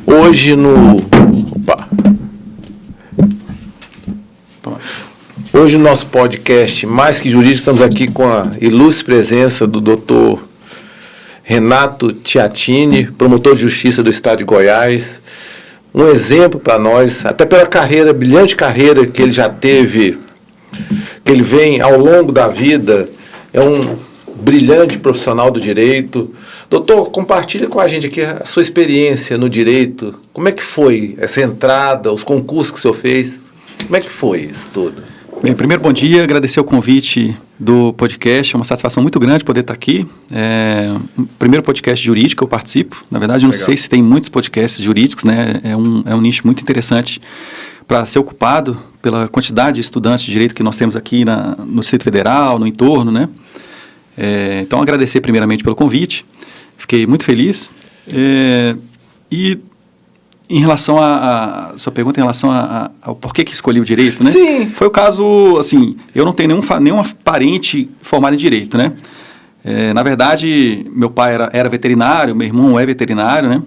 Hoje Hoje no nosso podcast Mais Que Jurídico, estamos aqui com a ilustre presença do Dr. Renato Tiatini, promotor de justiça do Estado de Goiás. Um exemplo para nós, até pela brilhante carreira que ele já teve, que ele vem ao longo da vida, é um brilhante profissional do direito. Doutor, compartilha com a gente aqui a sua experiência no direito. Como é que foi essa entrada, os concursos que o senhor fez? Como é que foi isso tudo? Bem, primeiro, bom dia, agradecer o convite do podcast, é uma satisfação muito grande poder estar aqui. O primeiro podcast jurídico que eu participo, na verdade, eu não sei se tem muitos podcasts jurídicos, né? É um nicho muito interessante para ser ocupado pela quantidade de estudantes de direito que nós temos aqui no Distrito Federal, no entorno, né? Então, agradecer primeiramente pelo convite, fiquei muito feliz. E em relação a sua pergunta, em relação ao porquê que escolhi o direito, né? Sim. Foi o caso, assim, eu não tenho nenhuma parente formada em direito, né? Na verdade, meu pai era veterinário, meu irmão é veterinário, né?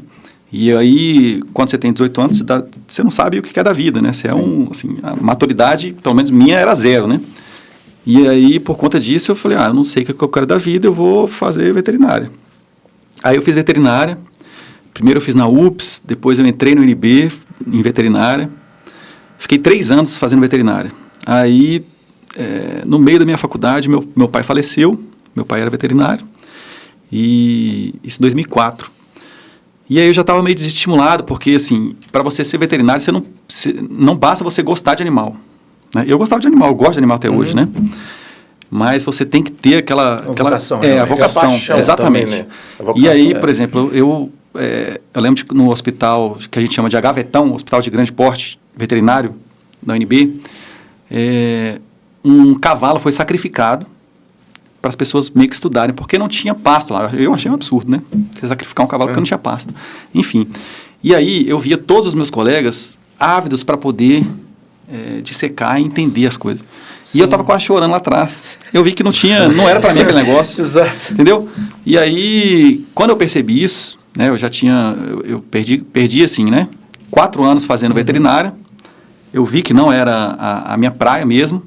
E aí, quando você tem 18 anos, você não sabe o que é da vida, né? Você a maturidade, pelo menos minha, era zero, né? E aí, por conta disso, eu falei, eu não sei o que eu quero da vida, eu vou fazer veterinária. Aí eu fiz veterinária. Primeiro eu fiz na UPS, depois eu entrei no UNB, em veterinária. Fiquei 3 anos fazendo veterinária. Aí, no meio da minha faculdade, meu pai faleceu. Meu pai era veterinário. E isso em 2004. E aí eu já estava meio desestimulado, porque, assim, para você ser veterinário, não basta você gostar de animal. Né? Eu gostava de animal, eu gosto de animal até hoje, né? Mas você tem que ter aquela vocação. A vocação, exatamente. Também, né? Vocação, e aí, por exemplo, eu lembro no hospital que a gente chama de Agavetão, hospital de grande porte veterinário da UNB, um cavalo foi sacrificado para as pessoas meio que estudarem, porque não tinha pasto lá. Eu achei um absurdo, né? Você sacrificar um cavalo porque não tinha pasto. Enfim. E aí eu via todos os meus colegas ávidos para poder dissecar e entender as coisas. Sim. E eu estava quase chorando lá atrás. Eu vi que não era para mim aquele negócio. Exato. Entendeu? E aí, quando eu percebi isso, né, eu perdi assim, né, 4 anos fazendo veterinária. Eu vi que não era a minha praia mesmo.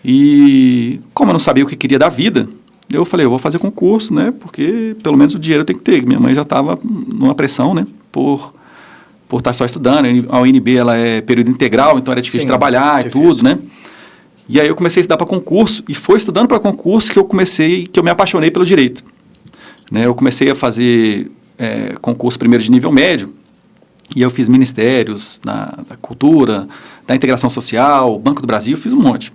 E como eu não sabia o que queria da vida, eu falei, eu vou fazer concurso, né, porque pelo menos o dinheiro eu tenho que ter. Minha mãe já estava numa pressão, né, por estar só estudando. A UNB, ela é período integral, então era difícil trabalhar e tudo, né. E aí eu comecei a estudar para concurso, e foi estudando para concurso que eu me apaixonei pelo direito. Né, eu comecei a fazer concurso primeiro de nível médio, e eu fiz ministérios da cultura, da integração social, Banco do Brasil, fiz um monte.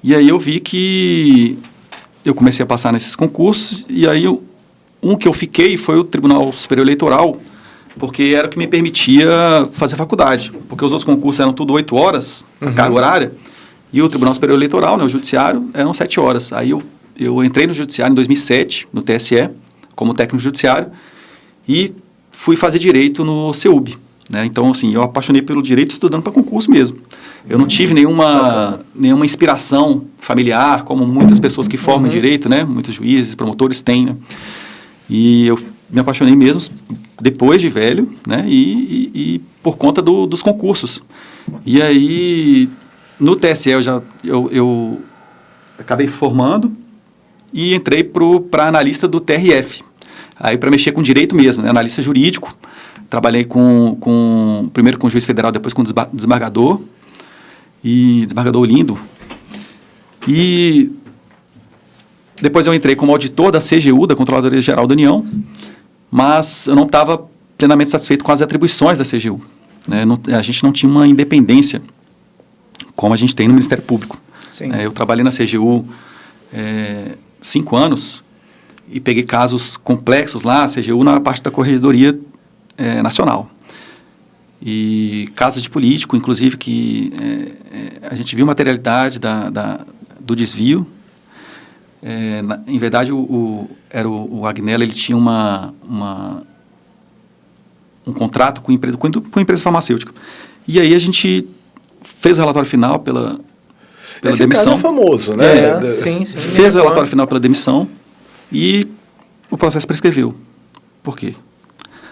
E aí eu vi que eu comecei a passar nesses concursos, e aí um que eu fiquei foi o Tribunal Superior Eleitoral, porque era o que me permitia fazer faculdade, porque os outros concursos eram tudo 8 horas, carga horária, e o Tribunal Superior Eleitoral, né, o Judiciário, eram 7 horas. Aí eu entrei no Judiciário em 2007, no TSE, como técnico judiciário, e fui fazer Direito no CEUB. Né? Então, assim, eu apaixonei pelo direito estudando para concurso mesmo. Eu não tive nenhuma inspiração familiar, como muitas pessoas que formam Direito, né? Muitos juízes, promotores têm, né? E eu me apaixonei mesmo depois de velho, né? E por conta dos concursos. E aí, no TSE, eu acabei formando e entrei para analista do TRF. Aí, para mexer com direito mesmo, né? Analista jurídico. Trabalhei primeiro com o juiz federal, depois com o desembargador. E desembargador Lindo. E depois eu entrei como auditor da CGU, da Controladoria Geral da União, mas eu não estava plenamente satisfeito com as atribuições da CGU. Né? A gente não tinha uma independência como a gente tem no Ministério Público. Sim. Eu trabalhei na CGU 5 anos e peguei casos complexos lá, a CGU na parte da Corregedoria Nacional. E casos de político, inclusive, que a gente viu materialidade do desvio. Em verdade, o Agnello, ele tinha um contrato com empresa farmacêutica. E aí a gente fez o relatório final pela Esse demissão. Esse caso é famoso, né? Sim. Fez o relatório final pela demissão e o processo prescreveu. Por quê?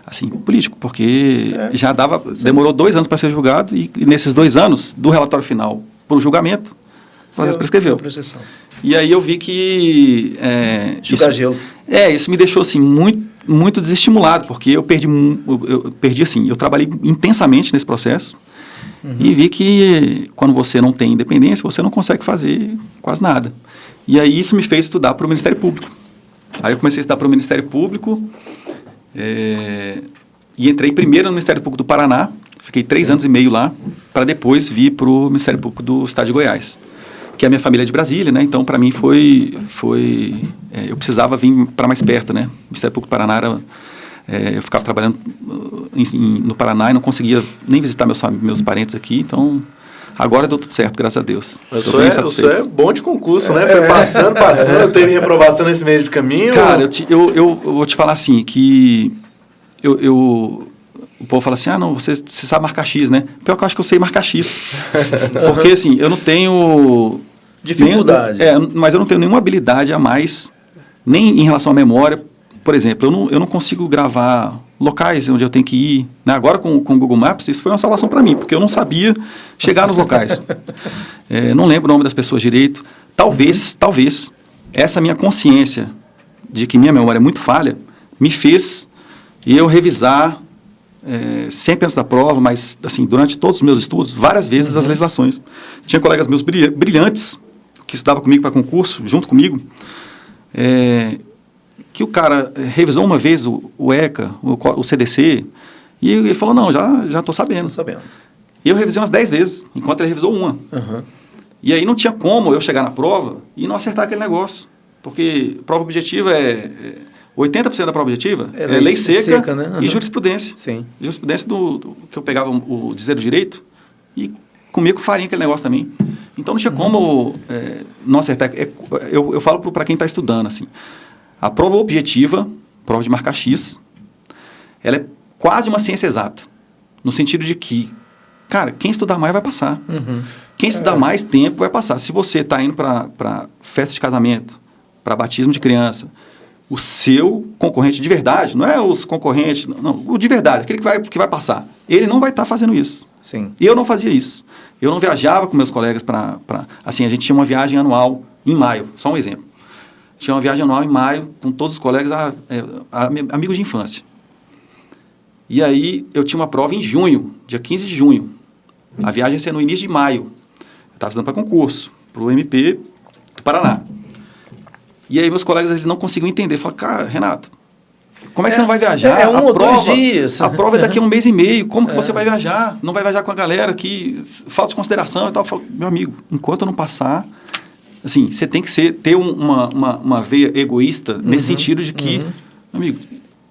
Assim, político, porque já demorou 2 anos para ser julgado e nesses 2 anos, do relatório final para o julgamento, o processo prescreveu. E aí eu vi que... isso me deixou assim, muito desestimulado, porque eu perdi assim, eu trabalhei intensamente nesse processo e vi que quando você não tem independência, você não consegue fazer quase nada. E aí isso me fez estudar para o Ministério Público. Aí eu comecei a estudar para o Ministério Público e entrei primeiro no Ministério Público do Paraná, fiquei 3 anos e meio lá, para depois vir para o Ministério Público do Estado de Goiás, que a minha família é de Brasília, né? Então, para mim, eu precisava vir para mais perto, né? O Ministério Público do Paraná era... eu ficava trabalhando no Paraná e não conseguia nem visitar meus parentes aqui, então... Agora deu tudo certo, graças a Deus. O senhor é bom de concurso, né? Foi passando, teve reprovação nesse meio de caminho. Cara, eu vou te falar assim, que o povo fala assim, não, você sabe marcar X, né? Pior que eu acho que eu sei marcar X. Porque, assim, eu não tenho... dificuldade. Mas eu não tenho nenhuma habilidade a mais, nem em relação à memória. Por exemplo, eu não consigo gravar locais onde eu tenho que ir. Né? Agora, com o Google Maps, isso foi uma salvação para mim, porque eu não sabia chegar nos locais. Não lembro o nome das pessoas direito. Talvez, essa minha consciência de que minha memória é muito falha, me fez eu revisar, sempre antes da prova, mas assim, durante todos os meus estudos, várias vezes as legislações. Tinha colegas meus brilhantes, que estudavam comigo para concurso, junto comigo, que o cara revisou uma vez o ECA, o CDC, e ele falou, não, já estou sabendo. E eu revisei umas 10 vezes, enquanto ele revisou uma. E aí não tinha como eu chegar na prova e não acertar aquele negócio. Porque prova objetiva 80% da prova objetiva é lei seca, né? E jurisprudência. Sim. Jurisprudência que eu pegava o dizer do direito e comia com farinha aquele negócio também. Então não tinha como não acertar. Eu falo para quem está estudando, assim, a prova objetiva, prova de marcar X, ela é quase uma ciência exata. No sentido de que, cara, quem estudar mais vai passar. Quem estudar mais tempo vai passar. Se você está indo para festa de casamento, para batismo de criança, o seu concorrente de verdade, não é os concorrentes, não, o de verdade, aquele que vai passar, ele não vai estar fazendo isso. Sim. E eu não fazia isso. Eu não viajava com meus colegas assim, a gente tinha uma viagem anual em maio, só um exemplo. Tinha uma viagem anual em maio com todos os colegas, amigos de infância. E aí eu tinha uma prova em junho, dia 15 de junho. A viagem ia ser no início de maio. Eu estava estudando para concurso, para o MP do Paraná. E aí meus colegas, eles não conseguiam entender. Falaram, cara, Renato, como é que você não vai viajar? É 1 ou 2 dias. A prova é daqui a 1 mês e meio. Como que você vai viajar? Não vai viajar com a galera que falta de consideração e tal. Eu falo, meu amigo, enquanto eu não passar... Assim, você tem que ter uma veia egoísta nesse sentido de que, amigo,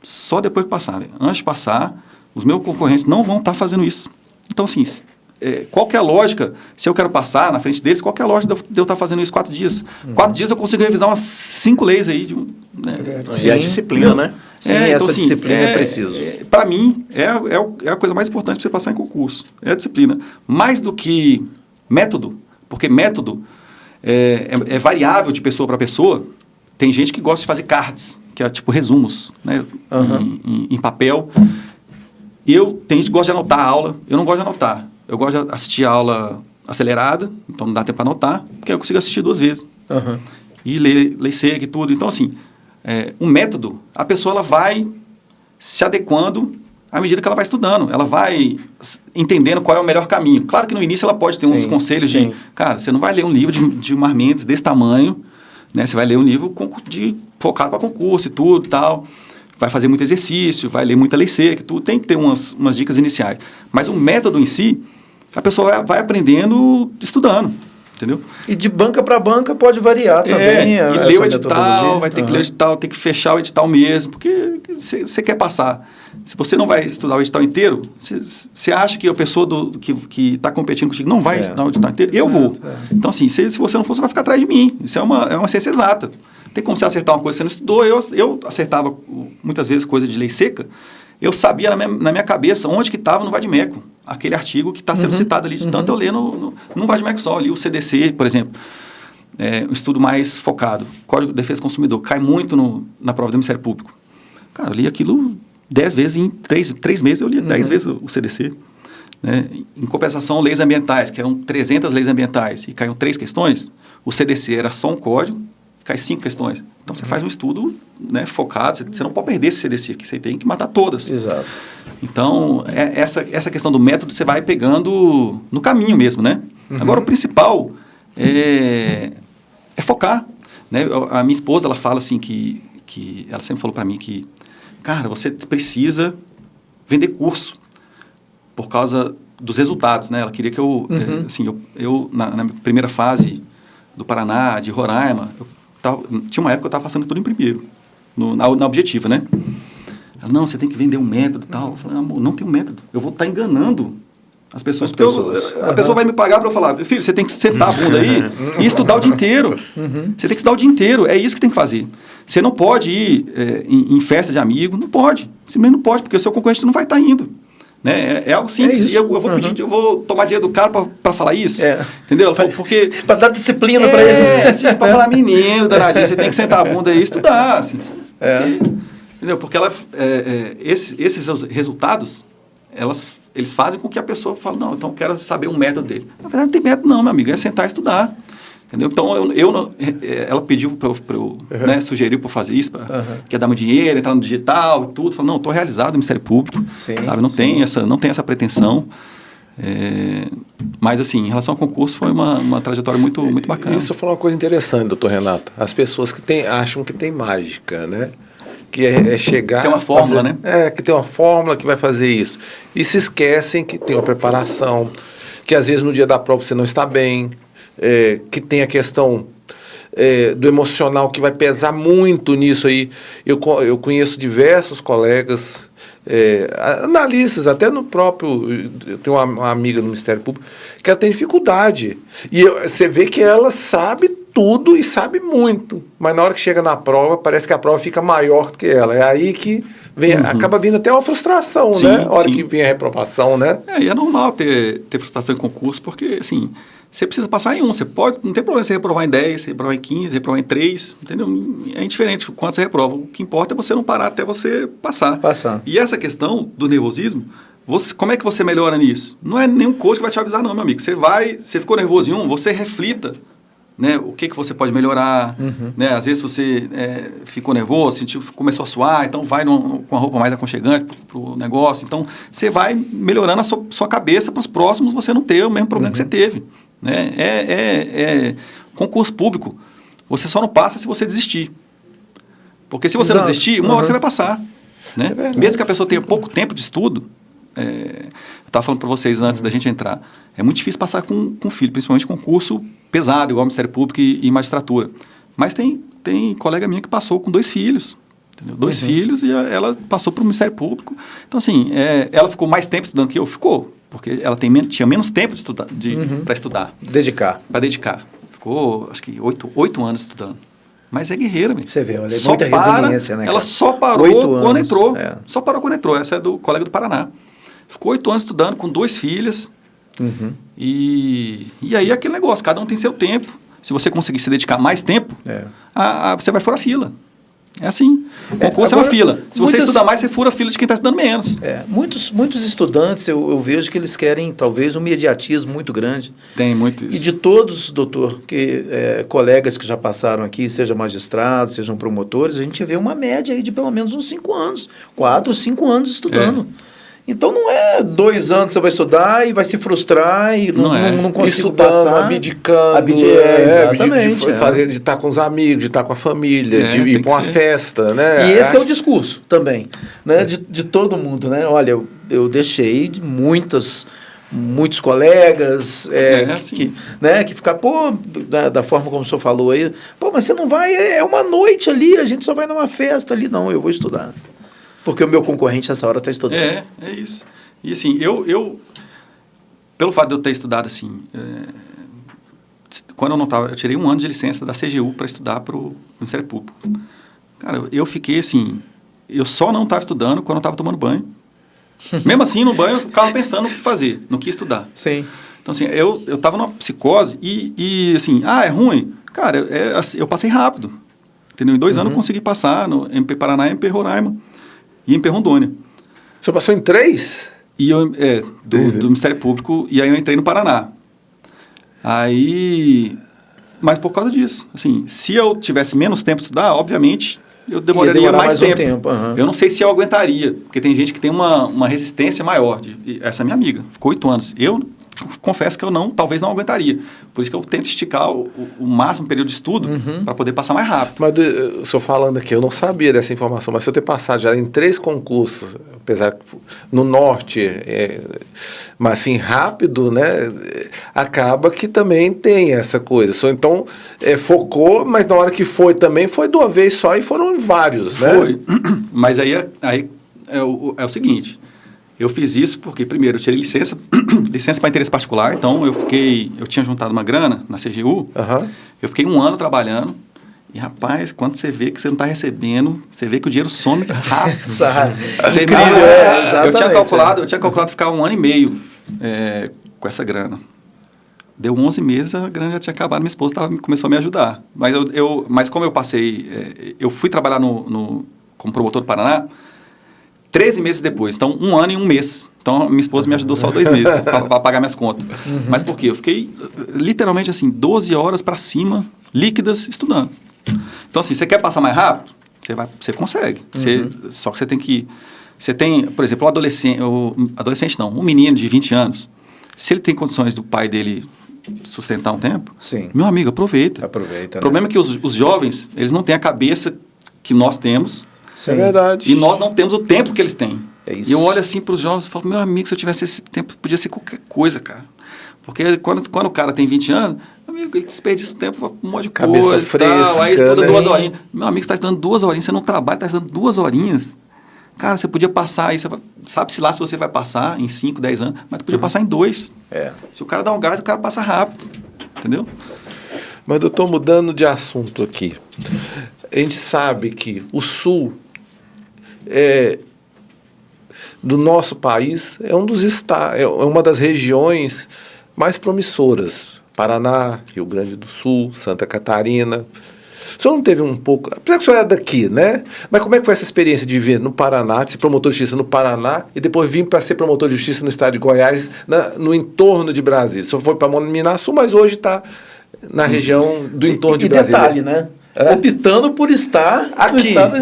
só depois que passar. Antes de passar, os meus concorrentes não vão estar fazendo isso. Então, assim, qual que é a lógica, se eu quero passar na frente deles, qual que é a lógica de eu estar fazendo isso 4 dias? 4 dias eu consigo revisar umas 5 leis aí. E a disciplina, né? Sim, essa disciplina é preciso. Para mim, é a coisa mais importante para você passar em concurso. É a disciplina. Mais do que método, porque método é variável de pessoa para pessoa. Tem gente que gosta de fazer cards, que é tipo resumos, né? Em papel. Tem gente que gosta de anotar a aula. Eu não gosto de anotar. Eu gosto de assistir a aula acelerada, então não dá tempo para anotar, porque eu consigo assistir 2 vezes. E ler seca e tudo. Então, assim, um método, a pessoa ela vai se adequando à medida que ela vai estudando. Ela vai entendendo qual é o melhor caminho. Claro que no início ela pode ter uns conselhos de... Cara, você não vai ler um livro de Mar Mendes desse tamanho, né? Você vai ler um livro focado para concurso e tudo e tal. Vai fazer muito exercício, vai ler muita lei seca e tudo. Tem que ter umas dicas iniciais. Mas o método em si, a pessoa vai aprendendo estudando. Entendeu? E de banca para banca pode variar também. E ler o edital, vai ter que ler o edital, tem que fechar o edital mesmo, porque você quer passar. Se você não vai estudar o edital inteiro, você acha que a pessoa que está competindo contigo não vai estudar o edital inteiro? Eu vou. Então, assim, se você não for, você vai ficar atrás de mim. Isso é uma ciência exata. Tem como você acertar uma coisa que você não estudou. Eu acertava, muitas vezes, coisa de lei seca. Eu sabia na minha cabeça onde que estava no Vadimeco, aquele artigo que está sendo citado ali, de tanto eu ler no Vadimeco só, ali o CDC, por exemplo. um estudo mais focado. Código de Defesa do Consumidor cai muito na prova do Ministério Público. Cara, eu li aquilo 10 vezes, em 3 meses eu li 10 vezes o CDC. Né? Em compensação, leis ambientais, que eram 300 leis ambientais, e caíam 3 questões, o CDC era só um código, cai 5 questões. Então, você faz um estudo, né, focado, você não pode perder esse CDC aqui, você tem que matar todas. Exato. Então, essa questão do método você vai pegando no caminho mesmo, né? Agora, o principal é focar. Né? A minha esposa, ela fala assim que ela sempre falou para mim que, cara, você precisa vender curso por causa dos resultados, né? Ela queria que eu, na primeira fase do Paraná, de Roraima, tinha uma época que eu estava passando tudo em primeiro, na objetiva, né? Ela, não, você tem que vender um método e tal. Eu falei, amor, não tem um método. Eu vou estar enganando as pessoas. A pessoa vai me pagar para eu falar, filho, você tem que sentar a bunda aí e estudar o dia inteiro. Você tem que estudar o dia inteiro, é isso que tem que fazer. Você não pode ir em festa de amigo, não pode. Simplesmente não pode, porque o seu concorrente não vai estar indo. Né? É algo simples. E eu vou pedir, eu vou tomar dinheiro do cara para falar isso. Entendeu? Porque para dar disciplina para ele. Assim, para falar, menino, danadinho, você tem que sentar a bunda aí e estudar. Assim, entendeu? Porque esses resultados, eles fazem com que a pessoa fale, não, então eu quero saber um método dele. Na verdade, não tem método não, meu amigo, é sentar e estudar. Entendeu? Então, ela pediu para eu né, sugeriu para eu fazer isso, que ia dar meu dinheiro, entrar no digital e tudo. Falei, não, estou realizado no Ministério Público, sabe? Não tem essa pretensão. Mas, assim, em relação ao concurso, foi uma trajetória muito bacana. Isso foi uma coisa interessante, doutor Renato. As pessoas que acham que tem mágica, né? Que é chegar... Tem uma fórmula, né? Que tem uma fórmula que vai fazer isso. E se esquecem que tem uma preparação, que às vezes no dia da prova você não está bem, que tem a questão do emocional que vai pesar muito nisso aí. Eu conheço diversos colegas, analistas, até no próprio... Eu tenho uma amiga no Ministério Público que ela tem dificuldade. E você vê que ela sabe tudo e sabe muito. Mas na hora que chega na prova, parece que a prova fica maior do que ela. É aí que acaba vindo até uma frustração, né? Na hora que vem a reprovação, né? E é normal ter frustração em concurso, porque, assim... Você precisa passar em você pode, não tem problema você reprovar em 10, você reprovar em 15, reprovar em 3, entendeu? É indiferente quanto você reprova. O que importa é você não parar até você passar. E essa questão do nervosismo, como é que você melhora nisso? Não é nenhum coach que vai te avisar não, meu amigo. Você ficou nervoso em você reflita, né? O que você pode melhorar, né? Às vezes você ficou nervoso, começou a suar, então vai com a roupa mais aconchegante para o negócio. Então, você vai melhorando a sua cabeça para os próximos você não ter o mesmo problema que você teve. Né? Concurso público, você só não passa se você desistir. Porque se você não desistir, uma hora você vai passar. Né? Mesmo que a pessoa tenha pouco tempo de estudo, eu estava falando para vocês antes da gente entrar, é muito difícil passar com filho, principalmente concurso pesado, igual Ministério Público e magistratura. Mas tem colega minha que passou com 2 filhos. Entendeu? 2 filhos e ela passou para o Ministério Público. Então, assim, ela ficou mais tempo estudando que eu? Ficou. Porque ela tinha menos tempo de estudar, para estudar. Para dedicar. Ficou, acho que, 8 anos estudando. Mas é guerreira, mesmo. Você vê, olha, é muita resiliência, né, cara? Ela só parou quando entrou. Só parou quando entrou. Essa é do colega do Paraná. Ficou 8 anos estudando com 2 filhas. E aí aquele negócio, cada um tem seu tempo. Se você conseguir se dedicar mais tempo, você vai fora a fila. É assim. O concurso é uma fila. Se você estudar mais, você fura a fila de quem está estudando menos. Muitos estudantes, eu vejo que eles querem, talvez, um mediatismo muito grande. Tem muito isso. E de todos, doutor, colegas que já passaram aqui, sejam magistrados, sejam promotores, a gente vê uma média aí de pelo menos uns 5 anos. 4, 5 anos estudando. Então, não é 2 anos que você vai estudar e vai se frustrar e não consigo passar. Abdicando. Exatamente. De estar com os amigos, de estar com a família, de ir para uma festa, né? E esse é o discurso também, né? De todo mundo, né? Olha, eu deixei de muitos colegas que ficam, da forma como o senhor falou aí, mas você não vai, é uma noite ali, a gente só vai numa festa ali. Não, eu vou estudar. Porque o meu concorrente nessa hora está estudando. É isso. E assim, eu pelo fato de eu ter estudado assim, quando eu não estava, eu tirei 1 ano de licença da CGU para estudar para o Ministério Público. Cara, eu fiquei assim, eu só não estava estudando quando eu estava tomando banho. Mesmo assim, no banho, eu ficava pensando no que fazer, no que estudar. Sim. Então, assim, eu estava numa psicose e assim, é ruim. Cara, assim, eu passei rápido, entendeu? Em 2 anos eu consegui passar no MP Paraná, MP Roraima e MP Rondônia. Você passou em 3? E eu, do Ministério Público, e aí eu entrei no Paraná. Mas por causa disso, assim, se eu tivesse menos tempo para estudar, obviamente, eu demoraria mais tempo. Eu não sei se eu aguentaria, porque tem gente que tem uma resistência maior. Essa é minha amiga, ficou 8 anos. Eu confesso que eu talvez não aguentaria. Por isso que eu tento esticar o máximo período de estudo para poder passar mais rápido. Mas o senhor falando aqui, eu não sabia dessa informação, mas se eu ter passado já em 3 concursos, apesar que no norte, mas assim, rápido, né? Acaba que também tem essa coisa. Só então focou, mas na hora que foi também, foi de uma vez só e foram vários, né? Foi. Mas aí é o seguinte... Eu fiz isso porque, primeiro, eu tirei licença para interesse particular, então eu tinha juntado uma grana na CGU, eu fiquei 1 ano trabalhando, e rapaz, quando você vê que você não está recebendo, você vê que o dinheiro some rápido. Eu tinha calculado ficar 1 ano e meio com essa grana. Deu 11 meses, a grana já tinha acabado, minha esposa começou a me ajudar. Mas como eu passei, eu fui trabalhar como promotor do Paraná, 13 meses depois, então 1 ano e 1 mês. Então, minha esposa me ajudou só 2 meses para pagar minhas contas. Mas por quê? Eu fiquei, literalmente, assim, 12 horas para cima, líquidas, estudando. Então, assim, você quer passar mais rápido? Você consegue. Só que você tem que... Você tem, por exemplo, um menino de 20 anos, se ele tem condições do pai dele sustentar um tempo, sim, meu amigo, aproveita. Aproveita, o problema é que os jovens, eles não têm a cabeça que nós temos. Sim. É verdade. E nós não temos o tempo que eles têm. É isso. E eu olho assim para os jovens e falo, meu amigo, se eu tivesse esse tempo, podia ser qualquer coisa, cara. Porque quando o cara tem 20 anos, amigo, ele desperdiça o tempo para um monte de cabeça coisa. fresca, aí estuda né? 2 horinhas. Meu amigo, você está estudando 2 horinhas, você não trabalha, está estudando 2 horinhas. Cara, você podia passar aí, sabe-se lá se você vai passar em 5, 10 anos, mas tu podia passar em 2. Se o cara dá um gás, o cara passa rápido. Entendeu? Mas eu estou mudando de assunto aqui. A gente sabe que o Sul do nosso país é uma das regiões mais promissoras. Paraná, Rio Grande do Sul, Santa Catarina. O senhor não teve um pouco... Apesar que o senhor é daqui, né? Mas como é que foi essa experiência de viver no Paraná, de ser promotor de justiça no Paraná e depois vir para ser promotor de justiça no estado de Goiás, no entorno de Brasília? O senhor foi para Minas Sul, mas hoje está na região do entorno de Brasília. E detalhe, né? Optando por estar aqui. No estado...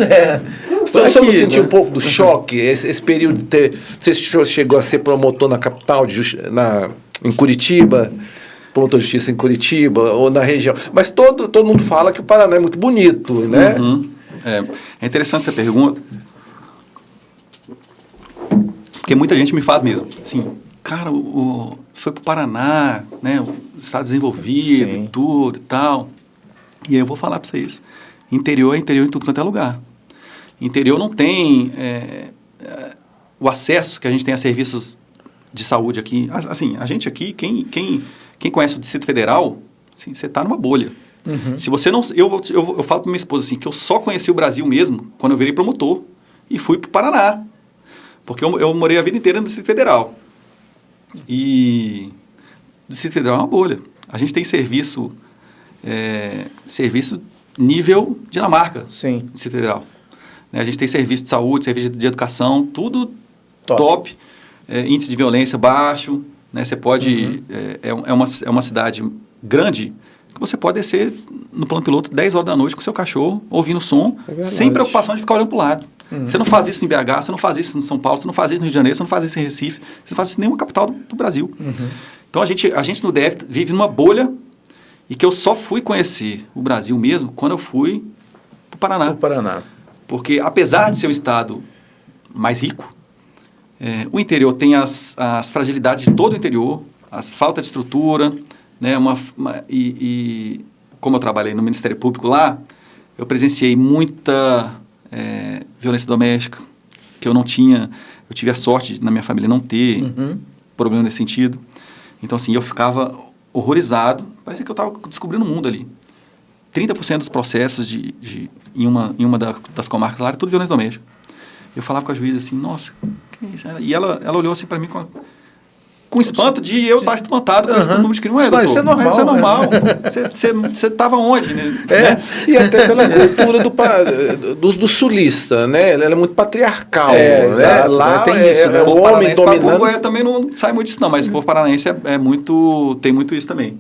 O senhor não sentiu um pouco do choque, esse período de ter... Você chegou a ser promotor na capital, em Curitiba, promotor de justiça em Curitiba, ou na região. Mas todo mundo fala que o Paraná é muito bonito, né? É interessante essa pergunta, porque muita gente me faz mesmo. Assim, cara, foi para o Paraná, né? O estado desenvolvido, sim, tudo e tal. E aí eu vou falar para vocês. Interior é interior em tudo quanto é lugar. Interior não tem o acesso que a gente tem a serviços de saúde aqui. Assim, a gente aqui, quem conhece o Distrito Federal, assim, você está numa bolha. Se você não... Eu falo para minha esposa assim, que eu só conheci o Brasil mesmo quando eu virei promotor e fui para o Paraná. Porque eu morei a vida inteira no Distrito Federal. E o Distrito Federal é uma bolha. A gente tem serviço nível Dinamarca, sim, no Distrito Federal. A gente tem serviço de saúde, serviço de educação, tudo top. Índice de violência baixo, né? Você pode... É uma cidade grande que você pode descer no plano piloto 10 horas da noite com o seu cachorro, ouvindo som, sem preocupação de ficar olhando para o lado. Você não faz isso em BH, você não faz isso em São Paulo, você não faz isso no Rio de Janeiro, você não faz isso em Recife, você não faz isso em nenhuma capital do Brasil. Então, a gente no DF vive numa bolha e que eu só fui conhecer o Brasil mesmo quando eu fui para o Paraná. Porque, apesar de ser um estado mais rico, o interior tem as fragilidades de todo o interior, as falta de estrutura, né, e como eu trabalhei no Ministério Público lá, eu presenciei muita violência doméstica, que eu não tinha, eu tive a sorte na minha família não ter problema nesse sentido. Então, assim, eu ficava horrorizado, parecia que eu estava descobrindo o mundo ali. 30% dos processos em uma das comarcas lá era tudo violência doméstica. Eu falava com a juíza assim, nossa, que é isso? E ela olhou assim para mim com espanto de eu estar espantado com esse número de crime. Mas isso é normal. Mas isso é normal. Você estava onde, né? E até pela cultura do sulista, né? Ela é muito patriarcal, né? Exato, Lá tem isso, né? o homem dominando. Goiás também não sai muito disso, não, mas o povo paranaense tem muito isso também.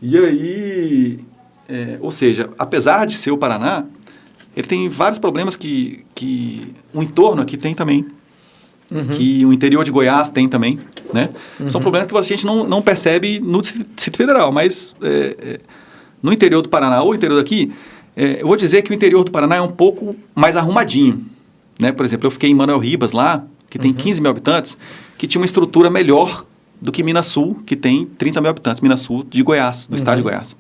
E aí, ou seja, apesar de ser o Paraná, ele tem vários problemas que o entorno aqui tem também. Que o interior de Goiás tem também, né? São problemas que a gente não percebe no Distrito Federal, mas no interior do Paraná ou interior daqui, eu vou dizer que o interior do Paraná é um pouco mais arrumadinho, né? Por exemplo, eu fiquei em Manoel Ribas lá, que tem 15 mil habitantes, que tinha uma estrutura melhor do que Minas Sul, que tem 30 mil habitantes, Minas Sul de Goiás, do estado de Goiás.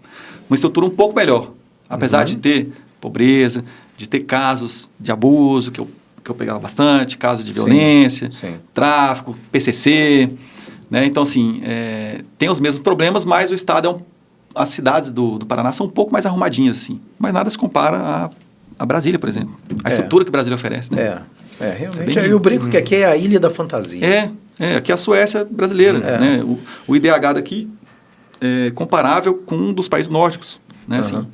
Uma estrutura um pouco melhor, apesar de ter pobreza, de ter casos de abuso, que eu pegava bastante, casos de violência, tráfico, PCC, né? Então, assim, tem os mesmos problemas, mas o estado as cidades do Paraná são um pouco mais arrumadinhas, assim. Mas nada se compara a Brasília, por exemplo. A estrutura que Brasília oferece, né? Realmente. Eu brinco que aqui é a ilha da fantasia. Aqui é a Suécia brasileira, né? O IDH daqui é comparável com um dos países nórdicos, né? Assim,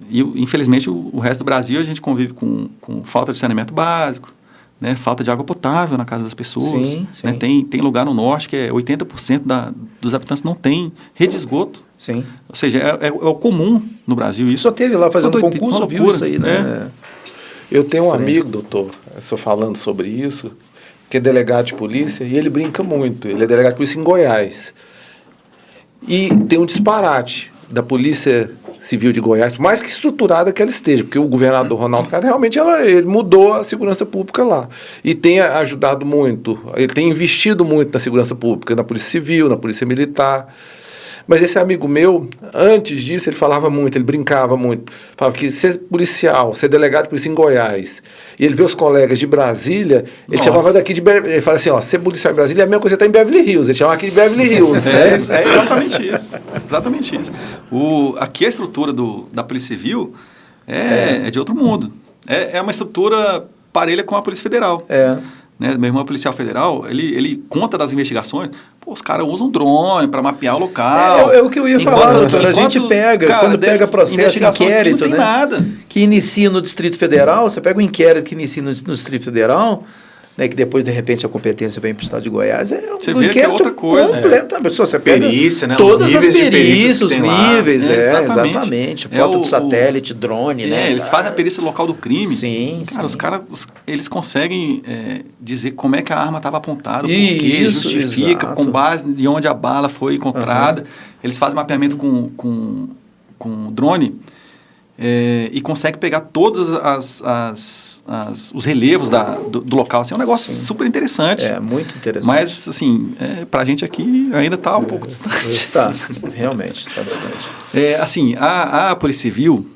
e, infelizmente, o resto do Brasil a gente convive com falta de saneamento básico, né? Falta de água potável na casa das pessoas. Sim. Né? Tem lugar no norte que 80% dos habitantes não tem rede de esgoto. Sim. Ou seja, é o comum no Brasil isso. Só teve lá fazendo concurso, viu isso aí, né? Eu tenho um amigo, doutor, estou falando sobre isso, que é delegado de polícia, e ele brinca muito. Ele é delegado de polícia em Goiás. E tem um disparate da Polícia Civil de Goiás, por mais que estruturada que ela esteja, porque o governador Ronaldo Caiado realmente ele mudou a segurança pública lá. E tem ajudado muito, ele tem investido muito na segurança pública, na Polícia Civil, na Polícia Militar. Mas esse amigo meu, antes disso, ele falava muito, ele brincava muito. Falava que ser policial, ser delegado de polícia em Goiás, e ele vê os colegas de Brasília, ele chamava daqui de Beverly Hills. Ele fala assim, ser policial em Brasília é a mesma coisa que você está em Beverly Hills. Ele chamava aqui de Beverly Hills, né? É exatamente isso. Exatamente isso. Aqui a estrutura da Polícia Civil é de outro mundo. É uma estrutura parelha com a Polícia Federal. Né? Meu irmão é policial federal, ele conta das investigações, os caras usam drone para mapear o local. É o que eu ia falar, doutor. A gente pega, quando pega processo, inquérito, não tem nada. Que inicia no Distrito Federal, você pega um inquérito que inicia no Distrito Federal, né, que depois, de repente, a competência vem para o estado de Goiás, você vê que é outra coisa. Completamente. Você pega perícia, né? Todas as perícias, os níveis, exatamente. Foto do satélite, drone, né? Eles fazem a perícia local do crime. Sim, cara, os caras, eles conseguem dizer como é que a arma estava apontada, isso, justifica, com base em onde a bala foi encontrada. Eles fazem mapeamento com drone. E consegue pegar todos os relevos do local. Assim, é um negócio super interessante. Muito interessante. Mas, assim, para a gente aqui ainda está um pouco distante. Está, realmente, está distante. Assim, a Polícia Civil,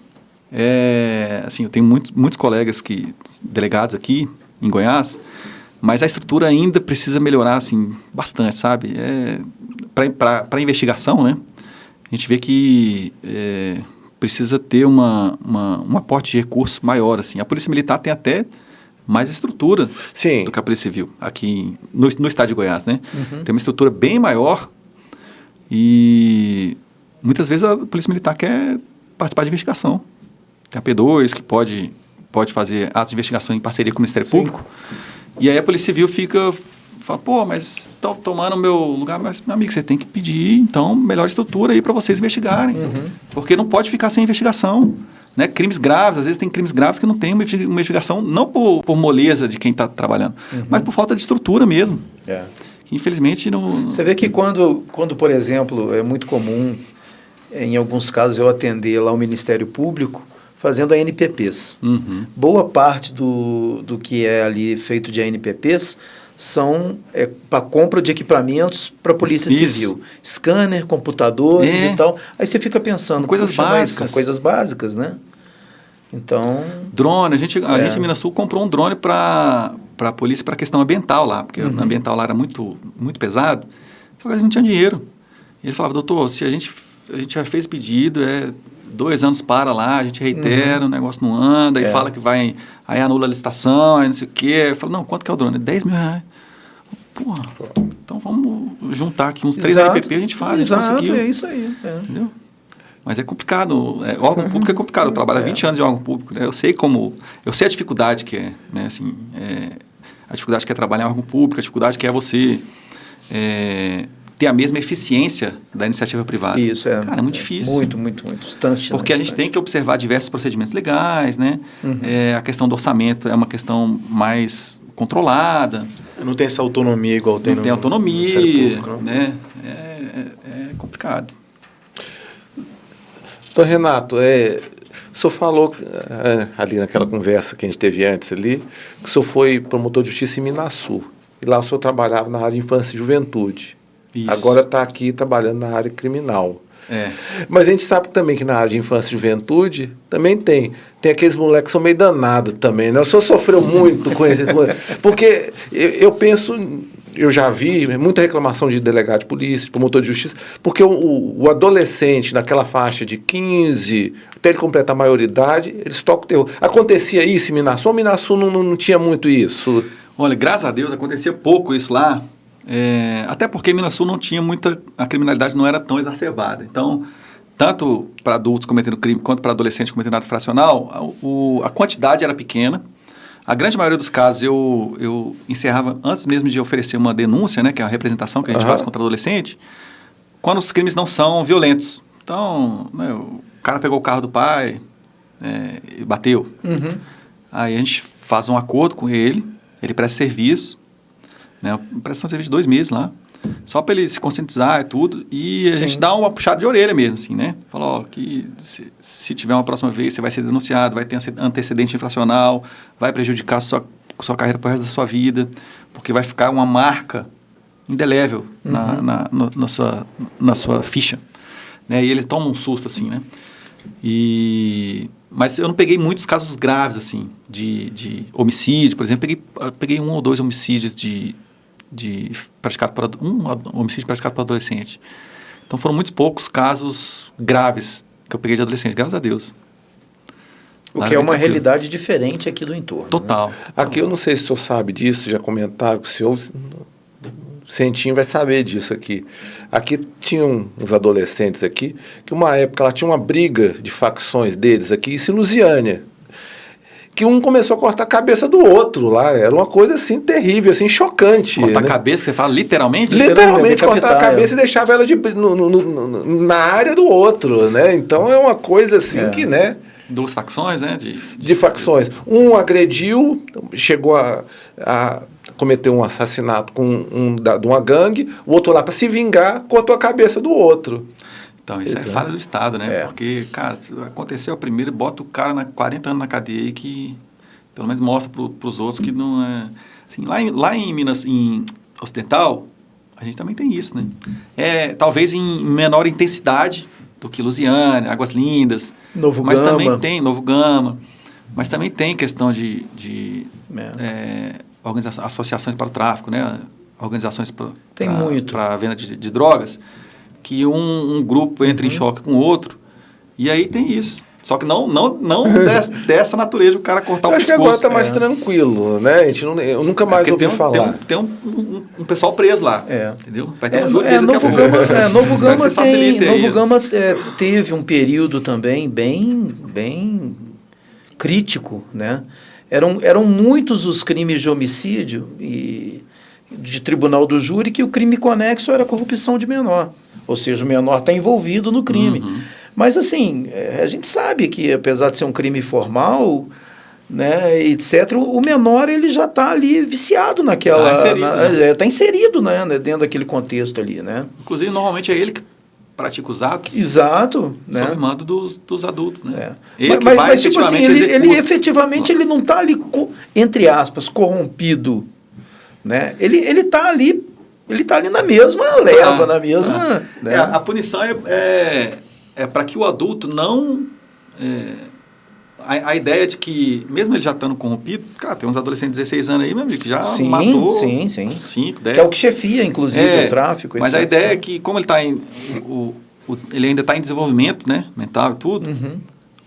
assim, eu tenho muitos colegas delegados aqui em Goiás, mas a estrutura ainda precisa melhorar, assim, bastante, sabe? Para investigação, né? A gente vê que precisa ter um aporte de recursos maior, assim. A Polícia Militar tem até mais estrutura do que a Polícia Civil, aqui no estado de Goiás, né? Tem uma estrutura bem maior e muitas vezes a Polícia Militar quer participar de investigação. Tem a P2 que pode fazer atos de investigação em parceria com o Ministério Público. E aí a Polícia Civil fala, mas estão tomando o meu lugar. Mas, meu amigo, você tem que pedir, então, melhor estrutura aí para vocês investigarem. Porque não pode ficar sem investigação. Né? Crimes graves, às vezes tem crimes graves que não tem uma investigação, não por moleza de quem está trabalhando, mas por falta de estrutura mesmo. Que, infelizmente, não... Você vê que quando, por exemplo, é muito comum, em alguns casos, eu atender lá o Ministério Público, fazendo ANPPs. Boa parte do que é ali feito de ANPPs são para compra de equipamentos para a Polícia Civil. Scanner, computadores e tal. Aí você fica pensando... Coisas básicas. São coisas básicas, né? Então... Drone. A gente em Minas Sul comprou um drone para a polícia para a questão ambiental lá, porque o ambiental lá era muito, muito pesado. Só que a gente não tinha dinheiro. E ele falava, doutor, se a gente já fez pedido, 2 anos para lá, a gente reitera, o negócio não anda, e fala que vai, aí anula a licitação, aí não sei o quê. Eu falo, não, quanto que é o drone? R$10 mil. Porra, Então vamos juntar aqui uns 3 Exato. RPP, a gente faz, Exato, a gente conseguiu. é isso aí. Entendeu? Mas é complicado. Órgão público é complicado. Eu trabalho há 20 anos em órgão público. Né? Eu sei a dificuldade que é, né? Assim, a dificuldade que é trabalhar em órgão público, a dificuldade que é você ter a mesma eficiência da iniciativa privada. Isso, Cara, é muito difícil. Muito distante. Porque a gente tem que observar diversos procedimentos legais, né? A questão do orçamento é uma questão mais controlada. Não tem essa autonomia igual tem não tem autonomia, no Ministério Público, né? É complicado. Então, Renato, o senhor falou ali naquela conversa que a gente teve antes ali, que o senhor foi promotor de justiça em Minasul. E lá o senhor trabalhava na área de infância e juventude. Isso. Agora está aqui trabalhando na área criminal. É. Mas a gente sabe também que na área de infância e juventude também tem aqueles moleques que são meio danados também, né? O senhor sofreu muito com esse... Porque eu penso... Eu já vi muita reclamação de delegado de polícia, de promotor de justiça, porque o adolescente, naquela faixa de 15, até ele completar a maioridade, eles tocam o terror. Acontecia isso em Minasul? Ou Minasul não tinha muito isso? Olha, graças a Deus acontecia pouco isso lá, até porque em Minasul não tinha a criminalidade não era tão exacerbada. Então, tanto para adultos cometendo crime quanto para adolescentes cometendo ato fracional, a quantidade era pequena. A grande maioria dos casos eu encerrava antes mesmo de oferecer uma denúncia, né, que é a representação que a gente faz contra o adolescente, quando os crimes não são violentos. Então, né, o cara pegou o carro do pai e bateu. Aí a gente faz um acordo com ele presta serviço, né, presta um serviço de 2 meses lá, só para ele se conscientizar e tudo, e a gente dá uma puxada de orelha mesmo, assim, né? Fala, ó, que se tiver uma próxima vez, você vai ser denunciado, vai ter antecedente infracional, vai prejudicar a sua carreira pro resto da sua vida, porque vai ficar uma marca indelével na sua ficha, né? E eles tomam um susto, assim, né? Mas eu não peguei muitos casos graves, assim, de homicídio, por exemplo, peguei 1 ou 2 homicídios homicídio praticado por adolescente. Então foram muitos poucos casos graves que eu peguei de adolescente, graças a Deus. O que é uma realidade diferente aqui do entorno. Total. Né? Aqui eu não sei se o senhor sabe disso, já comentaram que o senhor, Centinho vai saber disso aqui. Aqui tinham uns adolescentes aqui, que uma época ela tinha uma briga de facções deles aqui, isso em Lusiânia. Que um começou a cortar a cabeça do outro lá. Era uma coisa assim terrível, assim, chocante. Cortar né? a cabeça, você fala literalmente? Literalmente cortar a cabeça e deixava ela na área do outro, né? Então é uma coisa assim que, né? 2 facções, né? De facções. Um agrediu, chegou a cometer um assassinato de uma gangue, o outro lá para se vingar, cortou a cabeça do outro. Então, isso é falha do Estado, né? Porque, cara, se aconteceu a primeira, bota o cara 40 anos na cadeia e que, pelo menos, mostra para os outros que não é... Assim, lá em Minas, em Ocidental, a gente também tem isso, né? Talvez em menor intensidade do que Lusiânia, Águas Lindas. Novo mas Gama. Também tem Novo Gama. Mas também tem questão de associações para o tráfico, né? Organizações para a venda de drogas, que um grupo entra em choque com o outro, e aí tem isso. Só que não dessa natureza o cara cortar o pescoço. Acho que agora está mais tranquilo, né? Eu nunca mais ouvi falar. Tem um pessoal preso lá, entendeu? Vai ter um júri daqui a pouco. Novo Gama teve um período também bem crítico, né? Eram muitos os crimes de homicídio e de tribunal do júri que o crime conexo era corrupção de menor. Ou seja, o menor está envolvido no crime. Mas, assim, a gente sabe que, apesar de ser um crime formal, né, etc., o menor ele já está ali viciado naquela... Está inserido, né, dentro daquele contexto ali, né? Inclusive, normalmente é ele que pratica os atos. Exato. Sob mando dos adultos, né? Mas tipo assim, ele efetivamente ele não está ali, entre aspas, corrompido, né? Ele está ali na mesma leva, na mesma... Né? A punição é para que o adulto não... A ideia de que, mesmo ele já estando corrompido, cara, tem uns adolescentes de 16 anos aí, meu amigo, que já matou 5, 10. Que é o que chefia, inclusive, o tráfico. Mas etc. A ideia é que, como ele está ele ainda está em desenvolvimento, né, mental e tudo,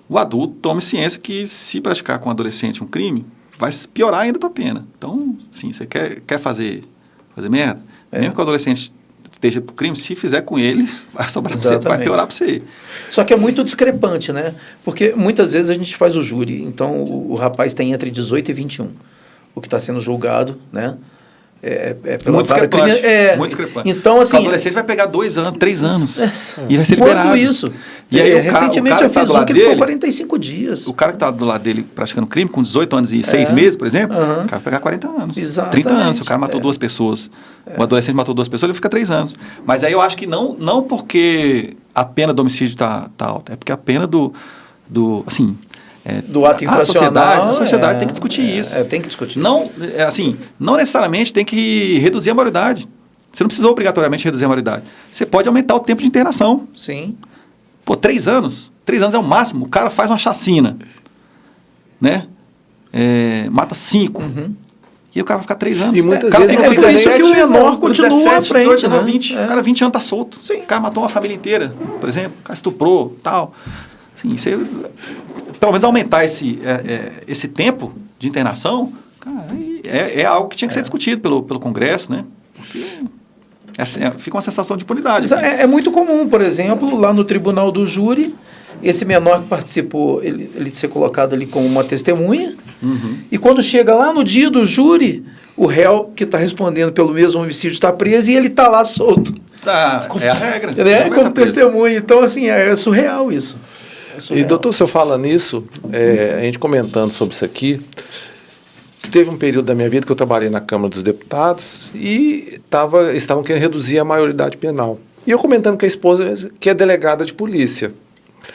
o adulto tome ciência que, se praticar com um adolescente um crime, vai piorar ainda a tua pena. Então, sim, você quer fazer fazer merda. Mesmo que o adolescente esteja pro crime, se fizer com ele, vai sobrar pra você, vai piorar para você. Só que é muito discrepante, né? Porque muitas vezes a gente faz o júri, então o rapaz tem entre 18 e 21, o que está sendo julgado, né? Pela muito discrepante. Muito discrepante. Então, assim, o adolescente vai pegar 2 anos, 3 anos e vai ser liberado. Quando isso? E aí, recentemente eu fiz um que ele ficou 45 dias. O cara que está do lado dele praticando crime, com 18 anos e 6 meses, por exemplo, o cara vai pegar 40 anos. Exatamente. 30 anos. Se o cara matou 2 pessoas, o adolescente matou 2 pessoas, ele fica 3 anos. Mas aí eu acho que não porque a pena do homicídio está alta, é porque a pena do assim... do ato infracional. A sociedade tem que discutir isso. Tem que discutir. Não necessariamente tem que reduzir a maioridade. Você não precisa obrigatoriamente reduzir a maioridade. Você pode aumentar o tempo de internação. Sim. Pô, 3 anos. 3 anos é o máximo. O cara faz uma chacina, né? Mata 5. E o cara vai ficar 3 anos. E muitas vezes não fica isso que o menor continua à frente, 18, né? 20. O cara 20 anos tá solto. Sim. O cara matou uma família inteira, por exemplo. O cara estuprou, tal. Assim, pelo menos aumentar esse tempo de internação, cara, é algo que tinha que ser discutido pelo Congresso, né? Porque fica uma sensação de impunidade. É muito comum, por exemplo, lá no tribunal do júri, esse menor que participou, ele ser colocado ali como uma testemunha, e quando chega lá no dia do júri, o réu que está respondendo pelo mesmo homicídio está preso e ele está lá solto. É a regra. Né? Como testemunha. Então, assim, é surreal isso. E, doutor, o senhor fala nisso, a gente comentando sobre isso aqui, teve um período da minha vida que eu trabalhei na Câmara dos Deputados e estavam querendo reduzir a maioridade penal. E eu comentando com a esposa, que é delegada de polícia.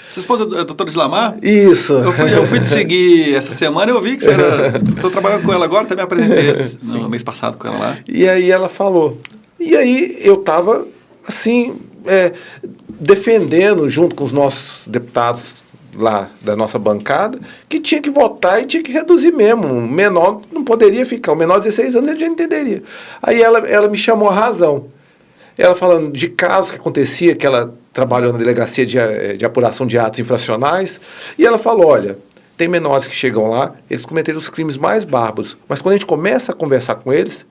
Sua esposa é doutora Islamar? Isso. Eu fui te seguir essa semana e eu vi que você era... Estou trabalhando com ela agora, também apresentei no mês passado com ela lá. E aí ela falou. E aí eu estava, assim... defendendo, junto com os nossos deputados lá da nossa bancada, que tinha que votar e tinha que reduzir mesmo. O menor não poderia ficar. O menor de 16 anos ele já entenderia. Aí ela me chamou a razão. Ela falando de casos que acontecia, que ela trabalhou na delegacia de apuração de atos infracionais, e ela falou, olha, tem menores que chegam lá, eles cometeram os crimes mais bárbaros, mas quando a gente começa a conversar com eles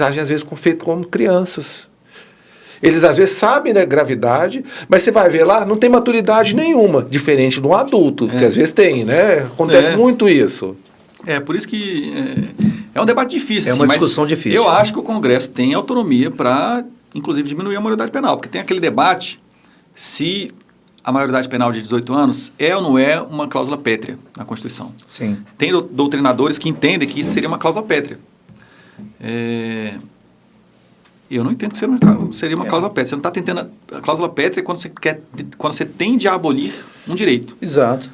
agem às vezes feito como crianças. Eles, às vezes, sabem da gravidade, mas você vai ver lá, não tem maturidade nenhuma, diferente de um adulto, que às vezes tem, né? Acontece muito isso. Por isso que é um debate difícil. É uma discussão difícil. Eu acho que o Congresso tem autonomia para, inclusive, diminuir a maioridade penal, porque tem aquele debate se a maioridade penal de 18 anos é ou não é uma cláusula pétrea na Constituição. Sim. Tem doutrinadores que entendem que isso seria uma cláusula pétrea. Eu não entendo que seria uma cláusula pétrea. Você não está tentando... A cláusula pétrea é quando você tende a abolir um direito. Exato.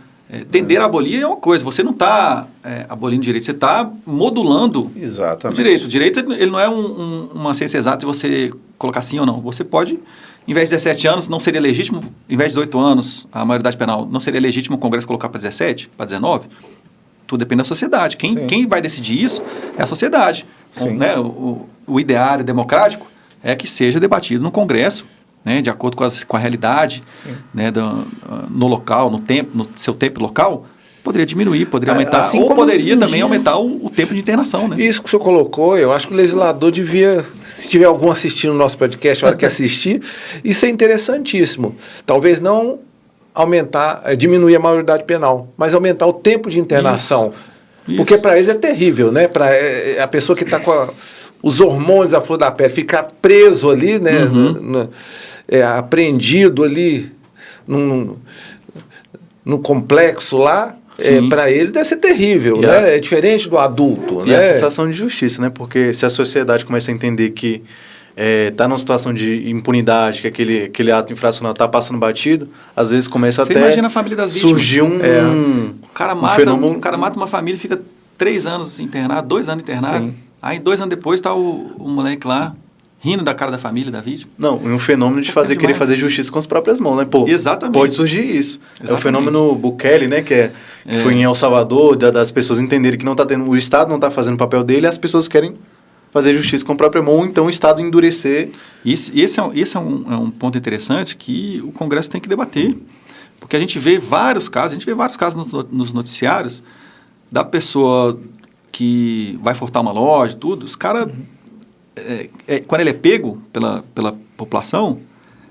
Tender a abolir é uma coisa. Você não está abolindo direito. Você está modulando o direito. O direito ele não é uma ciência exata de você colocar sim ou não. Você pode, em vez de 17 anos, não seria legítimo... Em vez de 18 anos, a maioridade penal, não seria legítimo o Congresso colocar para 17, para 19? Tudo depende da sociedade. Quem vai decidir isso é a sociedade. Né? O ideário democrático é que seja debatido no Congresso, né, de acordo com a realidade, né, no local, no seu tempo local, poderia diminuir, poderia aumentar, assim, ou poderia também aumentar o tempo de internação. Né? Isso que o senhor colocou, eu acho que o legislador devia, se tiver algum assistindo o nosso podcast, a hora que assistir, isso é interessantíssimo. Talvez não diminuir a maioridade penal, mas aumentar o tempo de internação. Isso. Porque para eles é terrível, né? Para a pessoa que está com os hormônios à flor da pele, ficar preso ali, né? Apreendido ali no complexo lá, para eles deve ser terrível, né? É diferente do adulto. E a sensação de justiça, né? Porque se a sociedade começa a entender que está numa situação de impunidade, que aquele ato infracional está passando batido, às vezes começa Você até imagina a família das vítimas. Surgir o cara fenômeno. O cara mata uma família e fica 3 anos internado, 2 anos internado. Sim. Aí 2 anos depois está o moleque lá rindo da cara da família, da vítima. Não, um fenômeno de querer fazer justiça com as próprias mãos, né? Pô, exatamente. Pode surgir isso. Exatamente. É o fenômeno Bukele, né? Que foi em El Salvador, das pessoas entenderem que o Estado não está fazendo o papel dele, e as pessoas querem fazer justiça com a própria mão, ou então o Estado endurecer. Esse é um ponto interessante que o Congresso tem que debater. Porque a gente vê vários casos nos noticiários da pessoa que vai furtar uma loja, tudo, os caras quando ele é pego pela população,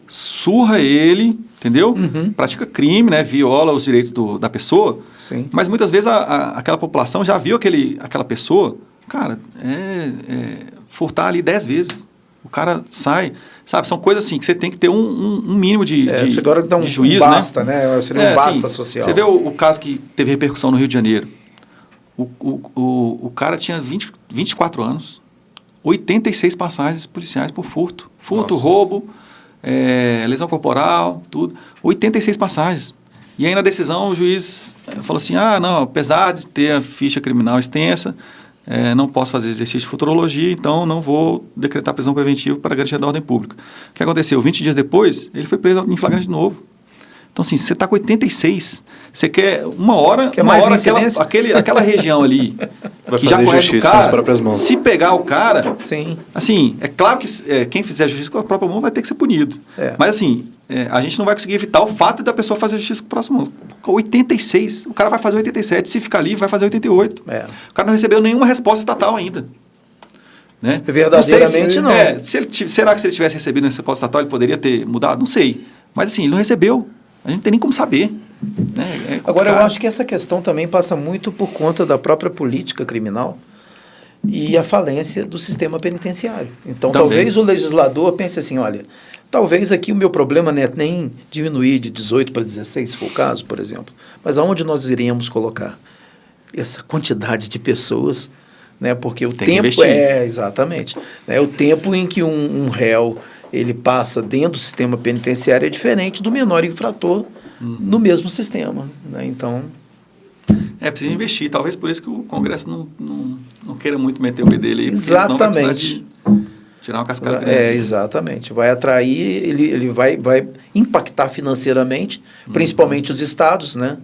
surra ele, entendeu? Pratica crime, né? Viola os direitos da pessoa. Sim. Mas muitas vezes aquela população já viu aquela pessoa, cara, furtar ali 10 vezes. O cara sai, sabe? São coisas assim que você tem que ter um mínimo de agora dá de juízo, basta, né? Seria um basta assim, social. Você vê o caso que teve repercussão no Rio de Janeiro. O cara tinha 24 anos, 86 passagens policiais por furto. Furto, Nossa. roubo, lesão corporal, tudo. 86 passagens. E aí na decisão o juiz falou assim, não, apesar de ter a ficha criminal extensa, não posso fazer exercício de futurologia, então não vou decretar prisão preventiva para garantia da ordem pública. O que aconteceu? 20 dias depois, ele foi preso em flagrante de novo. Então, assim, você está com 86, você quer uma hora aquela região ali Vai que já fazer conhece justiça o com as cara, próprias mãos. se pegar o cara, Sim. assim, é claro que quem fizer justiça com a própria mão vai ter que ser punido. Mas, assim, a gente não vai conseguir evitar o fato da pessoa fazer justiça com a própria mão. 86, o cara vai fazer 87, se ficar livre vai fazer 88. O cara não recebeu nenhuma resposta estatal ainda. Né? Verdadeiramente não. Será que se ele tivesse recebido uma resposta estatal ele poderia ter mudado? Não sei. Mas, assim, ele não recebeu. A gente não tem nem como saber. Né? Agora, eu acho que essa questão também passa muito por conta da própria política criminal e a falência do sistema penitenciário. Então, Também. talvez o legislador pense assim, olha, talvez aqui o meu problema não é nem diminuir de 18 para 16, se for o caso, por exemplo, mas aonde nós iríamos colocar essa quantidade de pessoas, né? Porque o tempo exatamente, né? O tempo em que um réu ele passa dentro do sistema penitenciário é diferente do menor infrator no mesmo sistema, né? Então... precisa investir. Talvez por isso que o Congresso não queira muito meter o pé dele aí. Exatamente. Tirar uma cascada grande. Exatamente. Vai atrair, ele vai impactar financeiramente, principalmente os estados, né?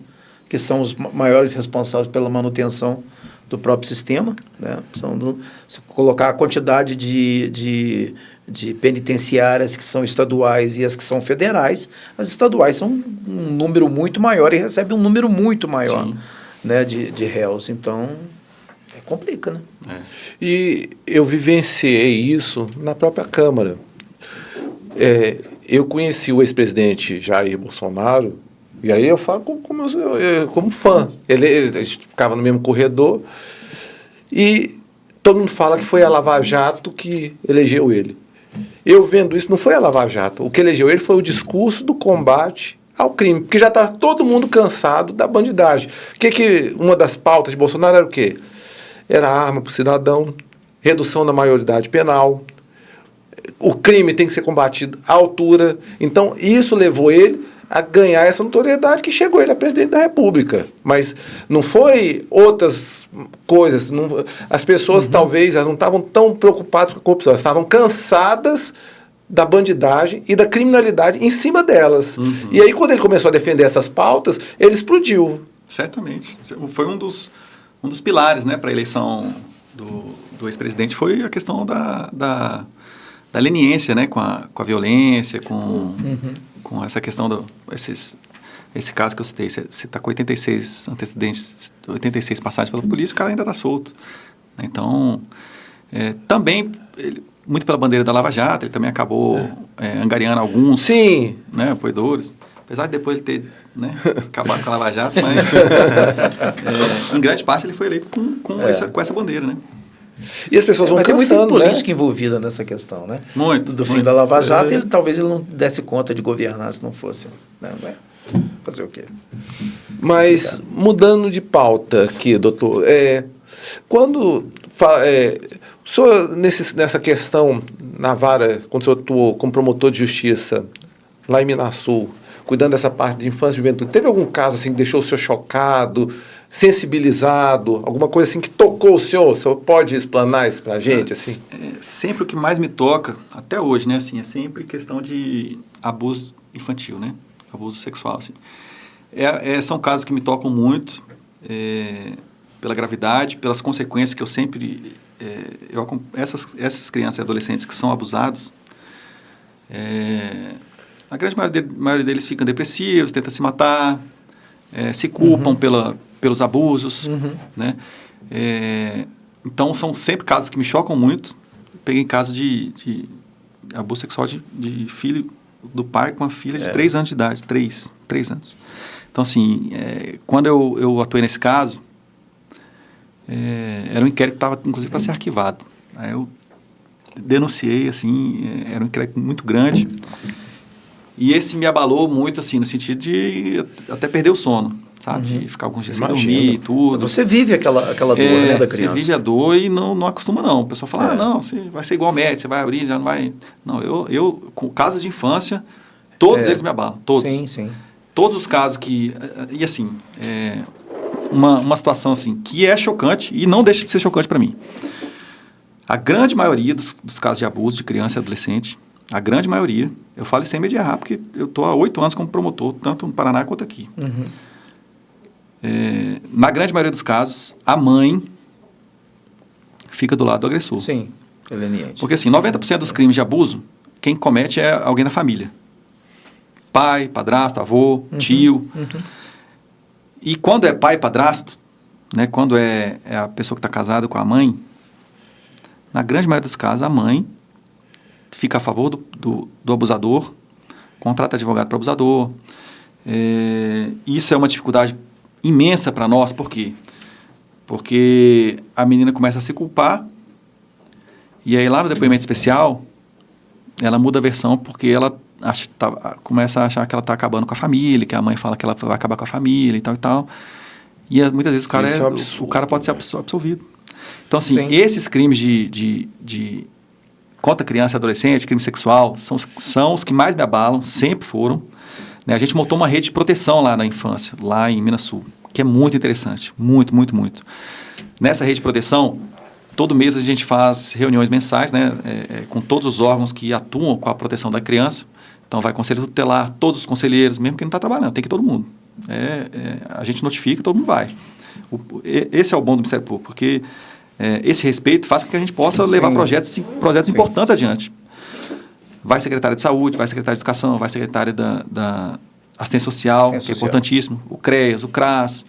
Que são os maiores responsáveis pela manutenção do próprio sistema, né? Se colocar a quantidade de penitenciárias que são estaduais e as que são federais, as estaduais são um número muito maior e recebem um número muito maior, né, de réus. Então, complica, né? E eu vivenciei isso na própria Câmara. Eu conheci o ex-presidente Jair Bolsonaro, e aí eu falo como fã. A gente ficava no mesmo corredor e todo mundo fala que foi a Lava Jato que elegeu ele. Eu vendo isso, não foi a Lava Jato. O que elegeu ele foi o discurso do combate ao crime, porque já está todo mundo cansado da bandidagem. Uma das pautas de Bolsonaro era o quê? Era arma para o cidadão, redução da maioridade penal, o crime tem que ser combatido à altura. Então, isso levou ele a ganhar essa notoriedade que chegou ele a presidente da República. Mas não foi outras coisas. As pessoas, talvez, elas não estavam tão preocupadas com a corrupção. Elas estavam cansadas da bandidagem e da criminalidade em cima delas. E aí, quando ele começou a defender essas pautas, ele explodiu. Certamente. Foi um dos pilares, né, para a eleição do ex-presidente, foi a questão da leniência, né, com a violência, com essa questão esse caso que eu citei. Você está com 86 antecedentes, 86 passagens pela polícia, o cara ainda está solto. Então, também, muito pela bandeira da Lava Jato, ele também acabou angariando alguns né, apoiadores. Apesar de depois ele ter acabado com a Lava Jato, mas em grande parte ele foi eleito com essa bandeira, né? E as pessoas vão cansando, tem muita política envolvida nessa questão, né? Muito. Fim da Lava Jato, talvez ele não desse conta de governar se não fosse. Né? Fazer o quê? Mas, mudando de pauta aqui, doutor, quando... o senhor, nessa questão, na vara, quando o senhor atuou como promotor de justiça lá em Minasul, cuidando dessa parte de infância e juventude, teve algum caso assim que deixou o senhor chocado, sensibilizado, alguma coisa assim que tocou o senhor? O senhor pode explanar isso pra gente? Assim? Sempre o que mais me toca, até hoje, né, assim, é sempre questão de abuso infantil, né? Abuso sexual, assim. São casos que me tocam muito, pela gravidade, pelas consequências que eu sempre... essas crianças e adolescentes que são abusados, a grande maioria deles ficam depressivos, tentam se matar, se culpam pelos abusos, né? Então, são sempre casos que me chocam muito, peguei caso de abuso sexual de filho do pai com uma filha de 3 anos de idade. 3 anos. Então, assim, quando eu atuei nesse caso, era um inquérito que estava, inclusive, para ser arquivado. Aí eu denunciei, assim, era um inquérito muito grande. E esse me abalou muito, assim, no sentido de até perder o sono, sabe? De ficar alguns dias sem dormir e tudo. Você vive aquela dor, né, da criança. Você vive a dor e não acostuma, não. O pessoal fala, não, você vai ser igual médico, você vai abrir, já não vai... Não, eu com casos de infância, todos eles me abalam, todos. Sim. Todos os casos que... E assim, uma situação assim, que é chocante e não deixa de ser chocante para mim. A grande maioria dos casos de abuso de criança e adolescente, a grande maioria, eu falo sem medo de errar, porque eu estou há 8 anos como promotor, tanto no Paraná quanto aqui. Na grande maioria dos casos, a mãe fica do lado do agressor. Sim, leniente. Porque assim, 90% dos crimes de abuso, quem comete é alguém da família. Pai, padrasto, avô, tio. E quando é pai, padrasto, né, quando é a pessoa que está casada com a mãe, na grande maioria dos casos, a mãe fica a favor do abusador, contrata advogado para o abusador. Isso é uma dificuldade imensa para nós, por quê? Porque a menina começa a se culpar e aí lá no depoimento especial, ela muda a versão porque ela começa a achar que ela está acabando com a família, que a mãe fala que ela vai acabar com a família e tal e tal. E muitas vezes o cara pode ser absolvido. Então, assim, esses crimes de contra criança e adolescente, crime sexual, são os que mais me abalam, sempre foram. Né? A gente montou uma rede de proteção lá na infância, lá em Minas Sul, que é muito interessante, muito, muito, muito. Nessa rede de proteção, todo mês a gente faz reuniões mensais, né, com todos os órgãos que atuam com a proteção da criança. Então, vai conselho tutelar, todos os conselheiros, mesmo quem não está trabalhando, tem que ir todo mundo. A gente notifica, todo mundo vai. Esse é o bom do Ministério Público, porque esse respeito faz com que a gente possa levar projetos importantes adiante. Vai secretária de saúde, vai secretária de educação, vai secretária da assistência social, que é importantíssimo, o CREAS, o CRAS,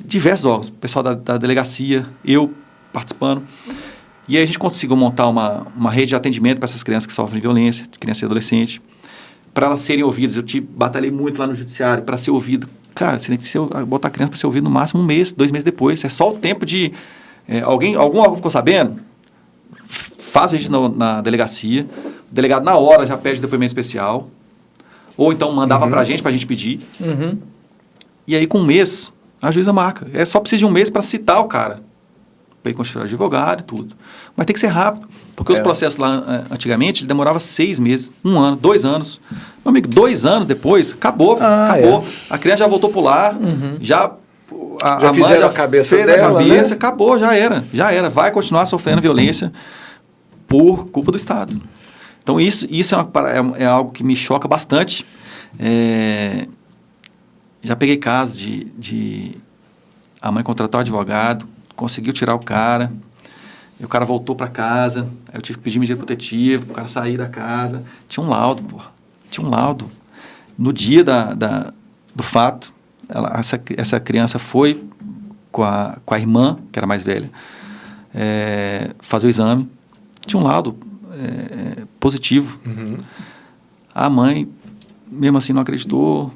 diversos órgãos, o pessoal da delegacia, eu participando. E aí a gente conseguiu montar uma rede de atendimento para essas crianças que sofrem violência, criança e adolescente, para elas serem ouvidas. Eu batalhei muito lá no judiciário para ser ouvido. Cara, você tem que botar a criança para ser ouvido no máximo 1 mês, 2 meses depois. É só o tempo de... algum órgão ficou sabendo? Faz o registro na delegacia. O delegado, na hora, já pede depoimento especial. Ou então mandava para a gente pedir. E aí, com 1 mês, a juíza marca. Só precisa de 1 mês para citar o cara. Para ele constituir advogado e tudo. Mas tem que ser rápido. Porque os processos lá, antigamente, demorava 6 meses, 1 ano, 2 anos. Meu amigo, 2 anos depois, acabou. A criança já voltou pro lar, já fizeram a cabeça dela, né? Acabou, já era. Vai continuar sofrendo violência por culpa do Estado. Então, isso é algo que me choca bastante. Já peguei casos de a mãe contratar um advogado, conseguiu tirar o cara, e o cara voltou para casa, aí eu tive que pedir medida protetiva, o cara sair da casa. Tinha um laudo, Tinha um laudo. No dia do fato, essa criança foi com a irmã, que era mais velha, fazer o exame. Tinha um laudo positivo. A mãe, mesmo assim, não acreditou.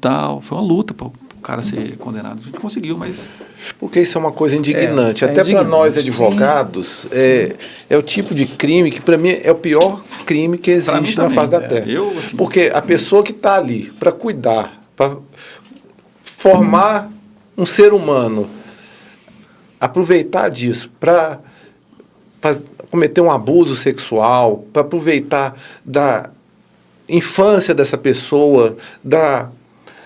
Tal. Foi uma luta para o cara ser condenado. A gente conseguiu, mas... Porque isso é uma coisa indignante. Até para nós, advogados, é o tipo de crime que, para mim, é o pior crime que existe na face da Terra. Porque a pessoa que está ali para cuidar, para formar um ser humano, aproveitar disso para cometer um abuso sexual, para aproveitar da infância dessa pessoa,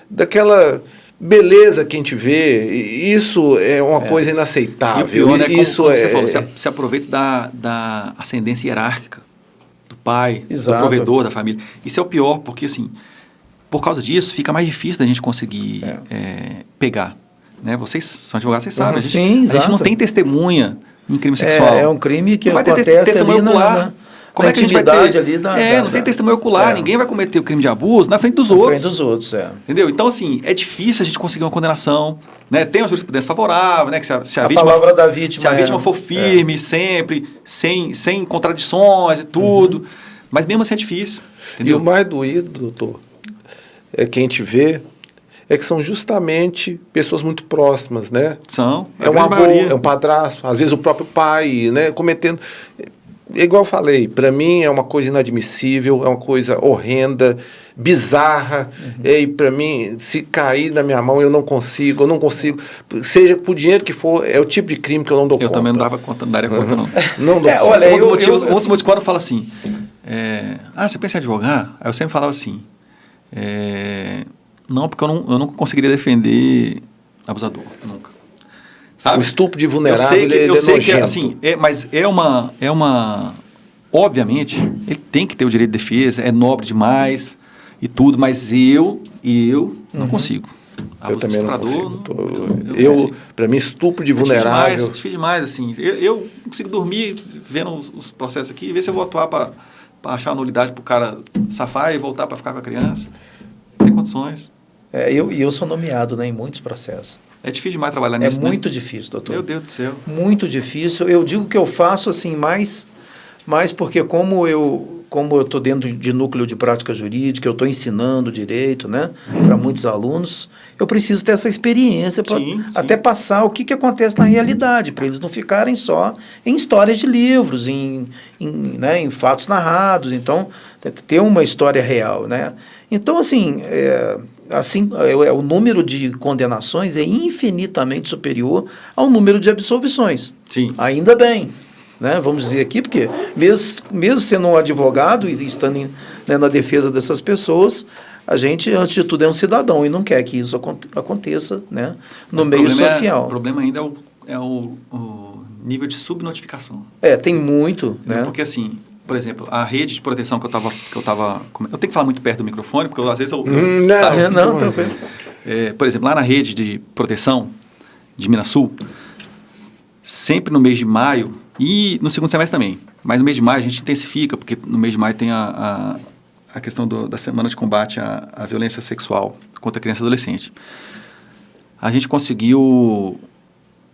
daquela beleza que a gente vê, isso é uma coisa inaceitável. E o pior, isso como você falou, se aproveita da ascendência hierárquica do pai, do provedor, da família. Isso é o pior, porque assim, por causa disso, fica mais difícil da gente conseguir pegar. Né? Vocês são advogados, vocês sabem. A gente não tem testemunha em crime sexual. É um crime que acontece ali Como é que a gente vai ter... ali não tem testemunho ocular, ninguém vai cometer o crime de abuso na frente dos outros. Na frente dos outros, Entendeu? Então, assim, é difícil a gente conseguir uma condenação, né? Tem uma jurisprudência favorável, né? Que se a vítima, palavra da vítima, se a vítima for firme, sempre, sem contradições e tudo. Mas mesmo assim é difícil, entendeu? E o mais doído, doutor, é que a gente vê é que são justamente pessoas muito próximas, né? São. É um avô, é um padrasto, às vezes o próprio pai, né? Cometendo... Igual eu falei, para mim é uma coisa inadmissível, é uma coisa horrenda, bizarra, e para mim, se cair na minha mão, eu não consigo, seja por dinheiro que for, é o tipo de crime que eu não dou conta. Eu também não dava conta, não daria conta, não. Não dou conta. Olha, um dos motivos quando eu falo assim, você pensa em advogar? Aí eu sempre falava assim, não, porque eu nunca conseguiria defender abusador, nunca. Sabe? O estupro de vulnerável, eu sei que assim, mas é uma... Obviamente, ele tem que ter o direito de defesa, é nobre demais e tudo, mas eu não consigo. Eu também não consigo. Para mim, estupro de vulnerável... É difícil demais, assim. Eu não consigo dormir vendo os processos aqui, ver se eu vou atuar para achar a nulidade para o cara safar e voltar para ficar com a criança. Não tem condições. Eu sou nomeado, né, em muitos processos. É difícil demais trabalhar nisso, né? É muito difícil, doutor. Meu Deus do céu. Muito difícil. Eu digo que eu faço assim mais porque como eu estou dentro de núcleo de prática jurídica, eu estou ensinando direito, né, para muitos alunos, eu preciso ter essa experiência para até passar o que acontece na realidade, para eles não ficarem só em histórias de livros, em fatos narrados. Então, ter uma história real, né? Então, assim, o número de condenações é infinitamente superior ao número de absolvições. Sim. Ainda bem, né? Vamos dizer aqui, porque mesmo sendo um advogado e estando na defesa dessas pessoas, a gente, antes de tudo, é um cidadão e não quer que isso aconteça, né, no meio social. O problema ainda é o nível de subnotificação. Tem muito, né? Porque, assim... Por exemplo, a rede de proteção que eu tava... Eu tenho que falar muito perto do microfone, porque às vezes eu saio assim. Não, tranquilo. Por exemplo, lá na rede de proteção de Minas Sul, sempre no mês de maio, e no segundo semestre também, mas no mês de maio a gente intensifica, porque no mês de maio tem a questão da semana de combate à violência sexual contra criança e adolescente. A gente conseguiu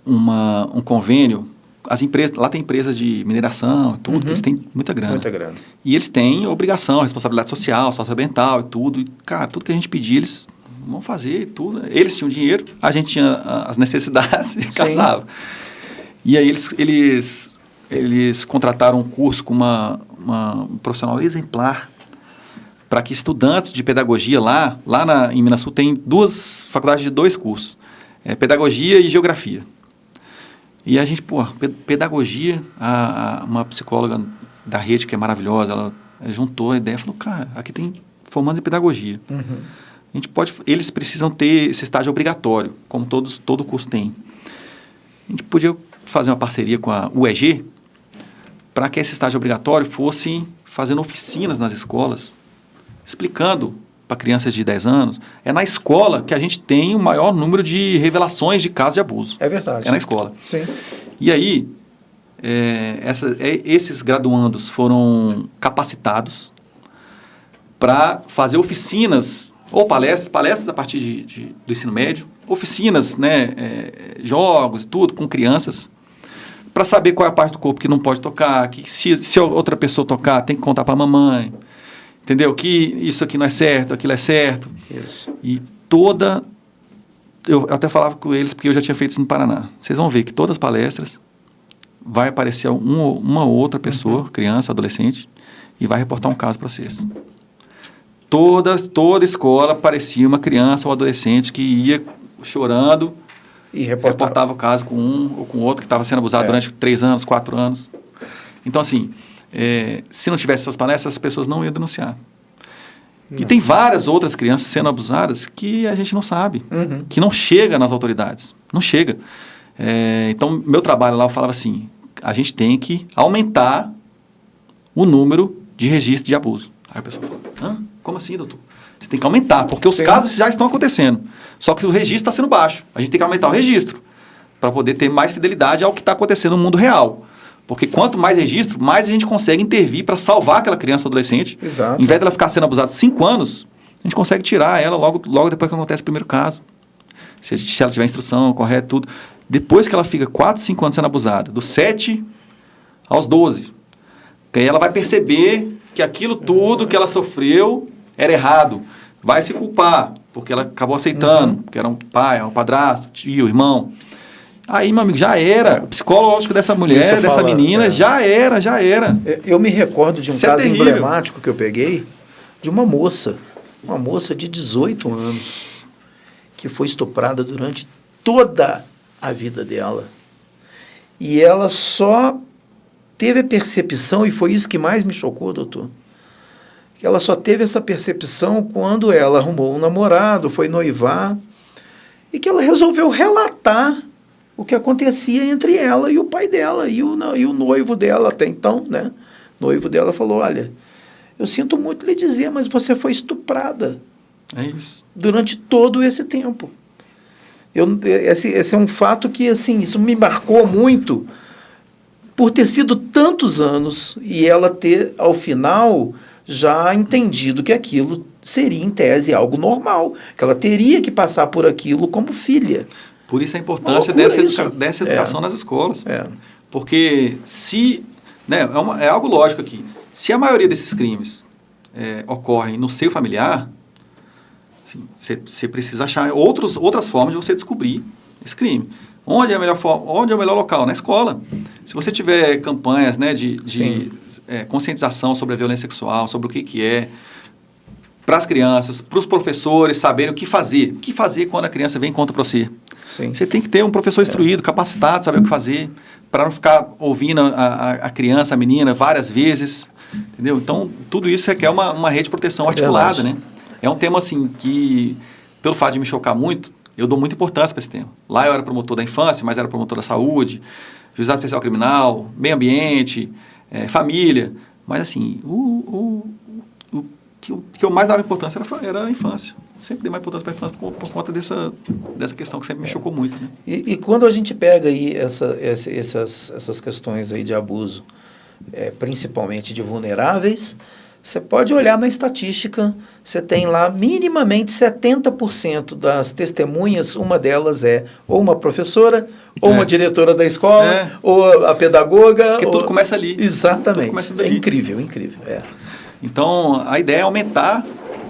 um convênio. As empresas, lá tem empresas de mineração e tudo, eles têm muita grana. Muita grana. E eles têm obrigação, responsabilidade social, socioambiental e tudo. E, cara, tudo que a gente pedir, eles vão fazer tudo. Eles tinham dinheiro, a gente tinha as necessidades e caçava. E aí eles contrataram um curso com um profissional exemplar para que estudantes de pedagogia em Minas Sul tem 2 faculdades de 2 cursos. Pedagogia e geografia. E a gente, pedagogia, uma psicóloga da rede que é maravilhosa, ela juntou a ideia e falou, cara, aqui tem formandos em pedagogia. A gente eles precisam ter esse estágio obrigatório, como todo curso tem. A gente podia fazer uma parceria com a UEG para que esse estágio obrigatório fosse fazendo oficinas nas escolas, explicando para crianças de 10 anos. É na escola que a gente tem o maior número de revelações de casos de abuso. É verdade. É na escola. Sim. E aí, esses graduandos foram capacitados para fazer oficinas, ou palestras a partir do ensino médio, oficinas, né, jogos e tudo, com crianças, para saber qual é a parte do corpo que não pode tocar, que se outra pessoa tocar, tem que contar para a mamãe. Entendeu? Que isso aqui não é certo, aquilo é certo. Isso. E eu até falava com eles, porque eu já tinha feito isso no Paraná. Vocês vão ver que todas as palestras vai aparecer uma outra pessoa, criança, adolescente, e vai reportar um caso para vocês. Toda escola parecia uma criança ou adolescente que ia chorando e reportava o caso com um ou com outro que estava sendo abusado durante 3 anos, 4 anos. Então, assim... se não tivesse essas palestras, as pessoas não iam denunciar. E tem várias outras crianças sendo abusadas que a gente não sabe, que não chega nas autoridades. Não chega. Então, meu trabalho lá, eu falava assim, a gente tem que aumentar o número de registro de abuso. Aí a pessoa fala, como assim, doutor? Você tem que aumentar, porque os casos já estão acontecendo. Só que o registro está sendo baixo. A gente tem que aumentar o registro para poder ter mais fidelidade ao que está acontecendo no mundo real. Porque quanto mais registro, mais a gente consegue intervir para salvar aquela criança ou adolescente. Exato. Em vez dela ficar sendo abusada 5 anos, a gente consegue tirar ela logo depois que acontece o primeiro caso. Se ela tiver instrução correta, tudo. Depois que ela fica 4, 5 anos sendo abusada, dos 7 aos 12, que aí ela vai perceber que aquilo tudo que ela sofreu era errado. Vai se culpar, porque ela acabou aceitando, porque era um pai, um padrasto, tio, irmão. Aí, meu amigo, já era. O psicológico dessa mulher, dessa menina, já era. Eu me recordo de um caso terrível. emblemático que eu peguei, de uma moça de 18 anos, que foi estuprada durante toda a vida dela. E ela só teve a percepção, e foi isso que mais me chocou, doutor, que ela só teve essa percepção quando ela arrumou um namorado, foi noivar, e que ela resolveu relatar o que acontecia entre ela e o pai dela, e o noivo dela até então, né? O noivo dela falou, olha, eu sinto muito lhe dizer, mas você foi estuprada. É isso. Durante todo esse tempo. Esse é um fato que, assim, isso me marcou muito por ter sido tantos anos e ela ter, ao final, já entendido que aquilo seria, em tese, algo normal, que ela teria que passar por aquilo como filha. Por isso a importância dessa educação nas escolas. Porque se... Né, é algo lógico aqui. Se a maioria desses crimes ocorrem no seio familiar, você precisa achar outras formas de você descobrir esse crime. Onde é o melhor local? Na escola. Se você tiver campanhas, né, de conscientização sobre a violência sexual, sobre o que é, para as crianças, para os professores saberem o que fazer. O que fazer quando a criança vem e conta para você? Sim. Você tem que ter um professor instruído, capacitado, saber o que fazer, para não ficar ouvindo a criança, a menina, várias vezes. Entendeu? Então, tudo isso requer uma rede de proteção articulada, né? É um tema, assim, que, pelo fato de me chocar muito, eu dou muita importância para esse tema. Lá eu era promotor da infância, mas era promotor da saúde, juizado especial criminal, meio ambiente, família. Mas, assim, o que eu mais dava importância era a infância. Sempre dei mais importância para a infância por conta dessa questão que sempre me chocou muito. Né? E quando a gente pega aí essas questões aí de abuso, principalmente de vulneráveis, você pode olhar na estatística, você tem lá minimamente 70% das testemunhas, uma delas é ou uma professora, ou uma diretora da escola, ou a pedagoga. Porque tudo começa ali. Exatamente. Começa é incrível. Então, a ideia é aumentar,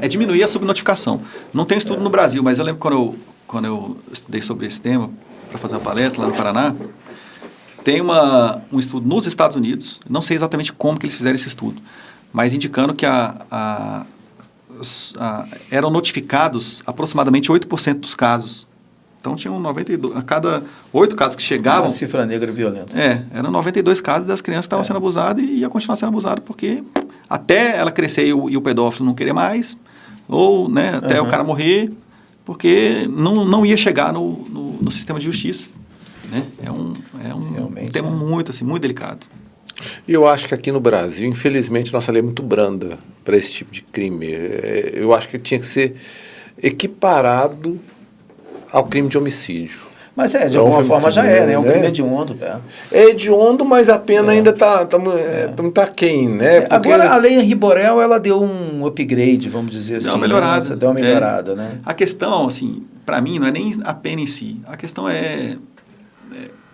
diminuir a subnotificação. Não tem estudo no Brasil, mas eu lembro quando eu estudei sobre esse tema, para fazer uma palestra lá no Paraná, tem um estudo nos Estados Unidos, não sei exatamente como que eles fizeram esse estudo, mas indicando que eram notificados aproximadamente 8% dos casos. Então, tinham 92, a cada 8 casos que chegavam... Uma cifra negra violenta. Eram 92 casos das crianças que estavam sendo abusadas e ia continuar sendo abusadas, porque até ela crescer e o pedófilo não querer mais, ou né, até o cara morrer, porque não ia chegar no sistema de justiça. Né? É um tema muito delicado. E eu acho que aqui no Brasil, infelizmente, nossa lei é muito branda para esse tipo de crime. Eu acho que tinha que ser equiparado ao crime de homicídio. Mas de alguma forma já né? É um crime hediondo. É hediondo, mas a pena ainda está muito aquém, né? Porque... Agora, a lei Henri Borel, ela deu um upgrade, vamos dizer assim. Deu uma melhorada, né? A questão, assim, para mim, não é nem a pena em si. A questão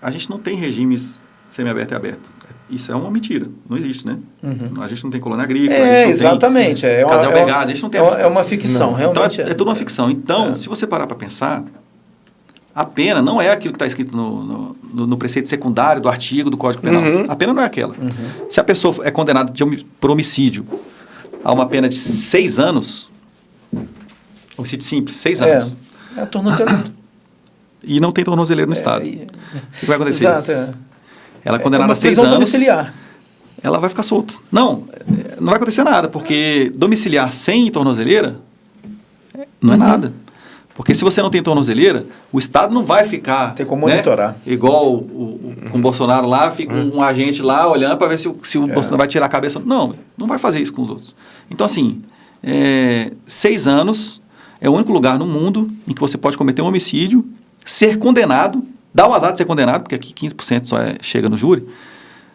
a gente não tem regimes semiaberto e aberto. Isso é uma mentira. Não existe, né? A gente não tem colônia agrícola, a gente não exatamente. tem casal pegado, a gente não tem... É uma ficção, realmente. Então, é tudo uma ficção. Então, se você parar para pensar, a pena não é aquilo que está escrito no preceito secundário do artigo do Código Penal. A pena não é aquela. Se a pessoa é condenada por homicídio a uma pena de 6 anos, homicídio simples, 6 anos. É tornozeleiro. E não tem tornozeleiro no Estado. O que vai acontecer? Exato, Ela é condenada a 6 anos. Domiciliar. Ela vai ficar solta. Não vai acontecer nada, porque domiciliar sem tornozeleira não é nada. Porque se você não tem tornozeleira, o Estado não vai ficar... Tem como monitorar. Igual com o Bolsonaro lá, fica um agente lá olhando para ver se o Bolsonaro vai tirar a cabeça. Não vai fazer isso com os outros. Então, assim, 6 anos é o único lugar no mundo em que você pode cometer um homicídio, ser condenado, dar o azar de ser condenado, porque aqui 15% só chega no júri,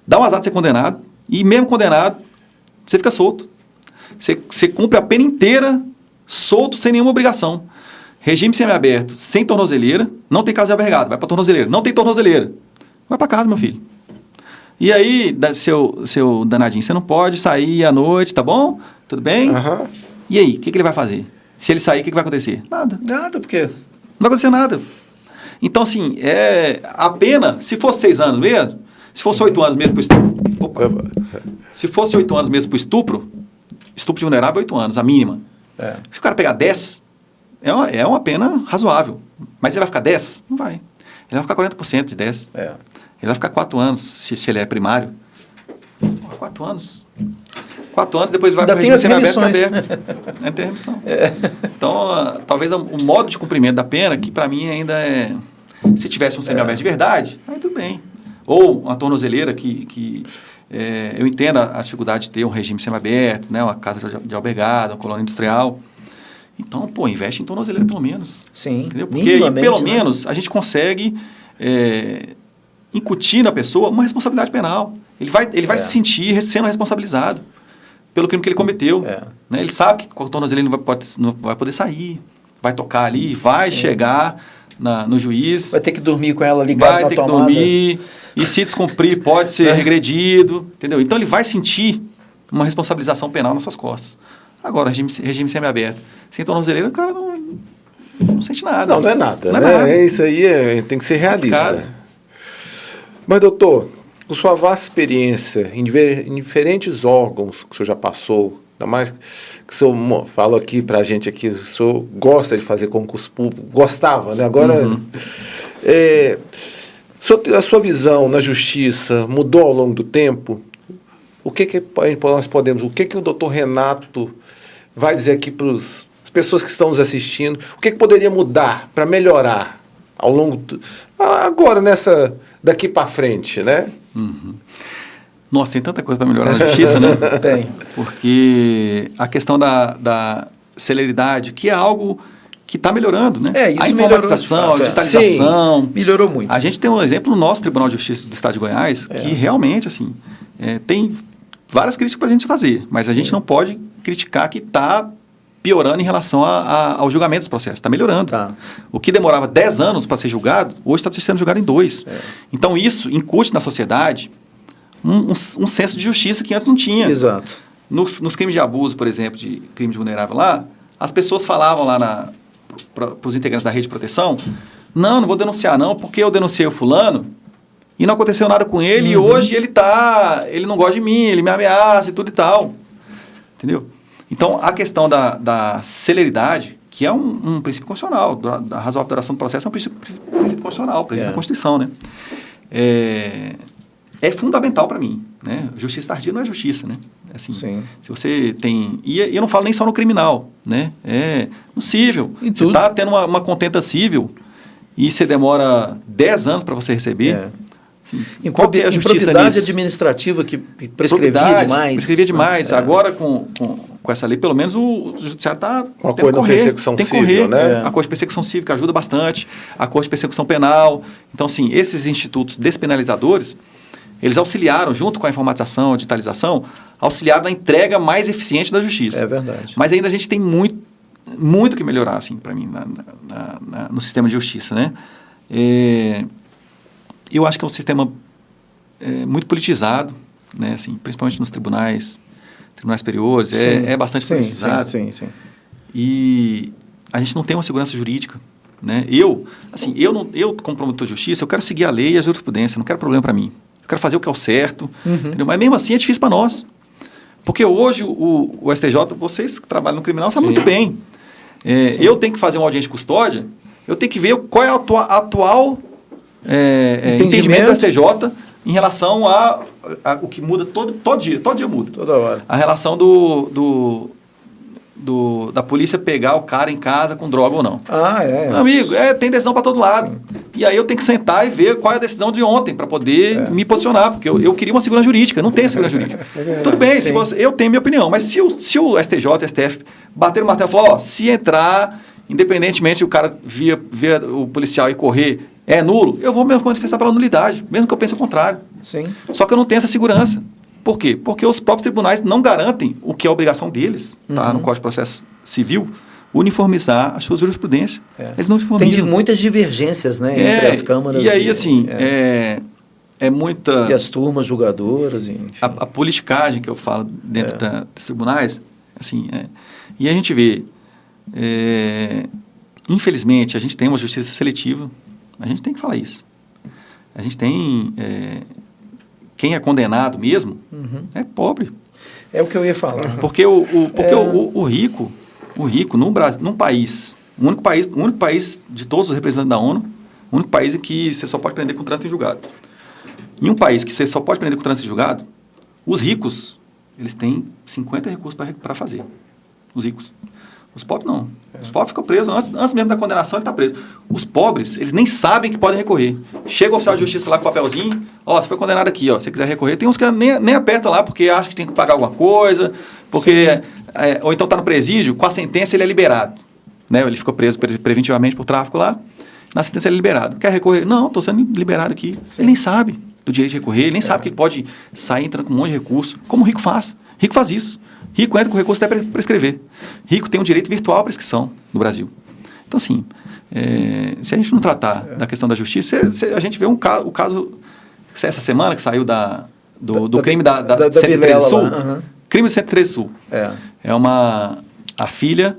dá um azar de ser condenado, e mesmo condenado, você fica solto. Você cumpre a pena inteira solto, sem nenhuma obrigação. Regime semiaberto, sem tornozeleira, não tem casa de albergado, vai para tornozeleira. Não tem tornozeleira, vai para casa, meu filho. E aí, seu danadinho, você não pode sair à noite, tá bom? Tudo bem? Uhum. E aí, o que ele vai fazer? Se ele sair, o que vai acontecer? Nada. Nada, porque... Não vai acontecer nada. Então, assim, a pena, se fosse 6 anos mesmo, se fosse 8 anos mesmo para estupro... Opa. Se fosse 8 anos mesmo para estupro de vulnerável, 8 anos, a mínima. Se o cara pegar 10, é uma pena razoável. Mas ele vai ficar 10? Não vai. Ele vai ficar 40% de 10. Ele vai ficar 4 anos, se ele é primário. 4 anos. 4 anos, depois vai para o regime semiaberto também. Ainda tem remissão. Então, talvez o modo de cumprimento da pena, que para mim ainda é... Se tivesse um semiaberto de verdade, aí tudo bem. Ou uma tornozeleira que eu entendo a dificuldade de ter um regime semiaberto, né, uma casa de albergado, uma colônia industrial. Então, investe em tornozeleira pelo menos. Sim, entendeu? Porque aí, pelo menos a gente consegue incutir na pessoa uma responsabilidade penal. Ele vai se sentir sendo responsabilizado pelo crime que ele cometeu. Né? Ele sabe que com a tornozeleira não vai poder sair, vai tocar ali, vai chegar no juiz. Vai ter que dormir com ela ligada na tomada. Vai ter que dormir, e se descumprir pode ser regredido, entendeu? Então ele vai sentir uma responsabilização penal nas suas costas. Agora, regime semiaberto, sem tornozeleira, o cara não sente nada. Não é nada, né? Isso aí tem que ser realista. Mas, doutor, com sua vasta experiência em diferentes órgãos que o senhor já passou, ainda mais que o senhor falou aqui pra gente aqui, o senhor gosta de fazer concurso público, gostava, né? Agora, a sua visão na justiça mudou ao longo do tempo? O que nós podemos, o que o doutor Renato vai dizer aqui para as pessoas que estão nos assistindo? O que poderia mudar para melhorar ao longo agora daqui para frente, né? Nossa, tem tanta coisa para melhorar na justiça, né? Tem. Porque a questão da celeridade, que é algo que está melhorando, né? Isso a informatização, a digitalização. Sim, melhorou muito. A gente tem um exemplo no nosso Tribunal de Justiça do Estado de Goiás, que realmente, assim, tem várias críticas para a gente fazer, mas a gente não pode criticar que está piorando em relação ao julgamento dos processos. Está melhorando. O que demorava 10 anos para ser julgado, hoje está sendo julgado em 2. Então, isso incute na sociedade um senso de justiça que antes não tinha. Exato. Nos crimes de abuso, por exemplo, de crime de vulnerável lá, as pessoas falavam lá para os integrantes da rede de proteção, não vou denunciar não, porque eu denunciei o fulano e não aconteceu nada com ele, e hoje ele não gosta de mim, ele me ameaça e tudo e tal. Entendeu? Então, a questão da celeridade, que é um princípio constitucional, da razoável duração do processo é um princípio constitucional, previsto na Constituição, né? É fundamental para mim, né? Justiça tardia não é justiça, né? Assim, se você tem... E eu não falo nem só no criminal, né? No civil. Você está tendo uma contenta civil e você demora 10 anos para você receber... Qual que é a justiça nisso? Administrativa que prescrevia demais. Prescrevia demais. Agora, com essa lei, pelo menos o judiciário está uma coisa de persecução civil, né? A Corte de Persecução Cívica ajuda bastante, a Corte de Persecução Penal. Então, assim, esses institutos despenalizadores, eles auxiliaram, junto com a informatização, a digitalização, auxiliaram na entrega mais eficiente da justiça. É verdade. Mas ainda a gente tem muito que melhorar, assim, para mim, no sistema de justiça, né? Eu acho que é um sistema muito politizado, né? Assim, principalmente nos tribunais superiores, é bastante politizado. Sim. E a gente não tem uma segurança jurídica, né? Eu, como promotor de justiça, eu quero seguir a lei e a jurisprudência, não quero problema para mim. Eu quero fazer o que é o certo, entendeu? Mas mesmo assim é difícil para nós. Porque hoje o STJ, vocês que trabalham no criminal sabem muito bem. Eu tenho que fazer uma audiência de custódia, eu tenho que ver qual é a atual... entendimento do STJ em relação a o que muda todo dia muda. Toda hora. A relação da polícia pegar o cara em casa com droga ou não. Meu amigo, tem decisão para todo lado. E aí eu tenho que sentar e ver qual é a decisão de ontem para poder me posicionar, porque eu queria uma segurança jurídica, não tem segurança jurídica. Tudo bem, eu tenho minha opinião, mas se o STJ, o STF bater no martelo e falar, se entrar, independentemente o cara via o policial e correr é nulo, eu vou me manifestar pela nulidade, mesmo que eu pense o contrário. Sim. Só que eu não tenho essa segurança. Por quê? Porque os próprios tribunais não garantem o que é a obrigação deles, tá? No Código de Processo Civil, uniformizar a sua jurisprudência. Eles não uniformizam. Tem muitas divergências, né, entre as câmaras. E aí, assim, é muita... E as turmas julgadoras, enfim. A politicagem que eu falo dentro dos tribunais, assim, e a gente vê, infelizmente, a gente tem uma justiça seletiva, a gente tem que falar isso. A gente tem... quem é condenado mesmo é pobre. É o que eu ia falar. Porque o rico no Brasil, num país, o único país de todos os representantes da ONU, o único país em que você só pode prender com trânsito em julgado. Em um país que você só pode prender com trânsito em julgado, os ricos, eles têm 50 recursos para fazer. Os ricos. Os pobres não. Os pobres ficam presos. Antes mesmo da condenação, ele está preso. Os pobres, eles nem sabem que podem recorrer. Chega o oficial de justiça lá com o papelzinho, você foi condenado aqui, se você quiser recorrer. Tem uns que nem aperta lá porque acha que tem que pagar alguma coisa, porque ou então está no presídio, com a sentença ele é liberado. Né? Ele ficou preso preventivamente por tráfico lá, na sentença ele é liberado. Quer recorrer? Não, estou sendo liberado aqui. Sim. Ele nem sabe do direito de recorrer, ele nem sabe que ele pode sair entrando com um monte de recurso. Como o rico faz? Rico faz isso. Rico entra com recurso até para prescrever. Rico tem um direito virtual à prescrição no Brasil. Então, assim, se a gente não tratar da questão da justiça, a gente vê o caso essa semana que saiu do crime da 113 Sul. Crime do 113 Sul. A filha,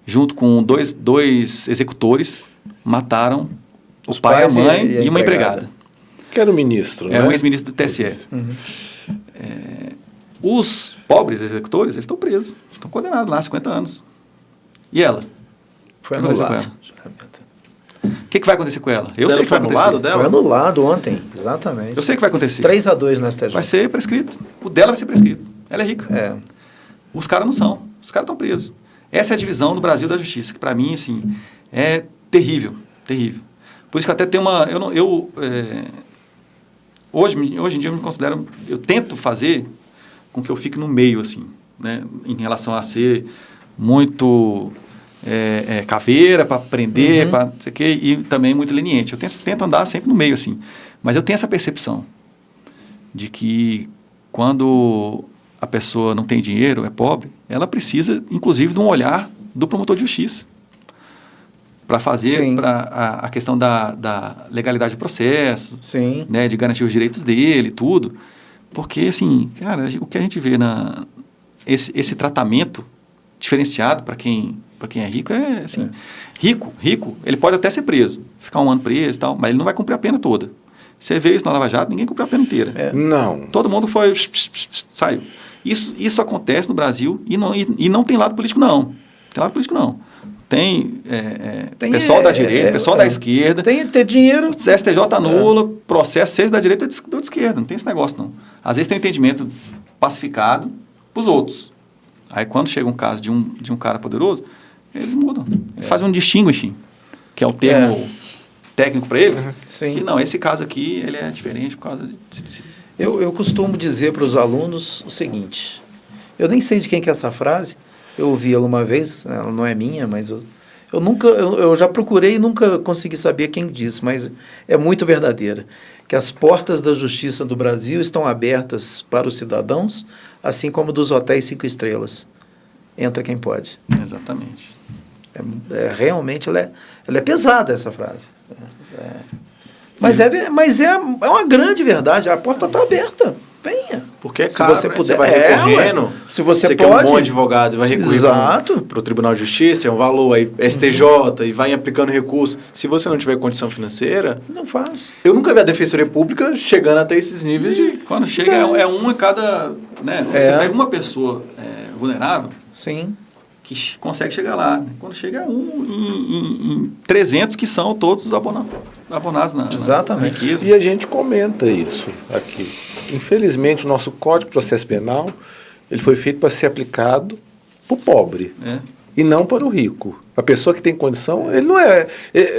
junto com dois executores, mataram o pai, a mãe e uma empregada. Que era o ministro, né? Um ex-ministro do TSE. Os pobres executores, eles estão presos. Estão condenados lá, 50 anos. E ela? Foi anulado. O que vai acontecer com ela? Eu sei que vai acontecer. Foi anulado ontem, exatamente. Eu sei que vai acontecer. 3-2 no STJ. Vai ser prescrito. O dela vai ser prescrito. Ela é rica. Os caras não são. Os caras estão presos. Essa é a divisão no Brasil da justiça, que para mim, assim, é terrível. Terrível. Por isso que até tem uma... Hoje em dia eu me considero... Eu tento fazer com que eu fique no meio, assim, né? Em relação a ser muito caveira para aprender, para não sei o quê, e também muito leniente. Eu tento andar sempre no meio, assim. Mas eu tenho essa percepção de que quando a pessoa não tem dinheiro, é pobre, ela precisa, inclusive, de um olhar do promotor de justiça para fazer a questão da legalidade do processo, né, de garantir os direitos dele, tudo. Porque, assim, cara, o que a gente vê esse tratamento diferenciado para quem é rico é, assim, rico, ele pode até ser preso, ficar 1 ano preso e tal, mas ele não vai cumprir a pena toda. Você vê isso na Lava Jato, ninguém cumpriu a pena inteira. Não. Todo mundo saiu. Isso acontece no Brasil e não tem lado político, não. Tem lado político, não. Tem pessoal da direita, pessoal da esquerda. Tem dinheiro. STJ anula, processo, seja da direita ou de esquerda. Não tem esse negócio, não. Às vezes tem um entendimento pacificado para os outros. Aí, quando chega um caso de um cara poderoso, eles mudam. Eles fazem um distinguishing, que é o termo técnico para eles. Que não, esse caso aqui ele é diferente por causa de... Eu costumo dizer para os alunos o seguinte. Eu nem sei de quem que é essa frase. Eu ouvi ela uma vez, ela não é minha, mas eu já procurei e nunca consegui saber quem disse, mas é muito verdadeira. Que as portas da justiça do Brasil estão abertas para os cidadãos, assim como dos hotéis 5 estrelas. Entra quem pode. Exatamente. Realmente ela é pesada, essa frase. Mas é uma grande verdade, a porta está aberta. Venha. Porque é caro, se você puder, você vai recorrendo, se você quer um bom advogado e vai recorrer para o Tribunal de Justiça, é um valor, aí STJ, e vai aplicando recurso. Se você não tiver condição financeira... Não faz. Eu nunca vi a Defensoria Pública chegando até esses níveis de... Quando chega, é um a cada... Né? Você pega uma pessoa vulnerável... Sim. Que consegue chegar lá. Quando chega em 300 que são todos abonados na riqueza. E a gente comenta isso aqui. Infelizmente, o nosso Código de Processo Penal ele foi feito para ser aplicado para o pobre. e não para o rico. A pessoa que tem condição, ele não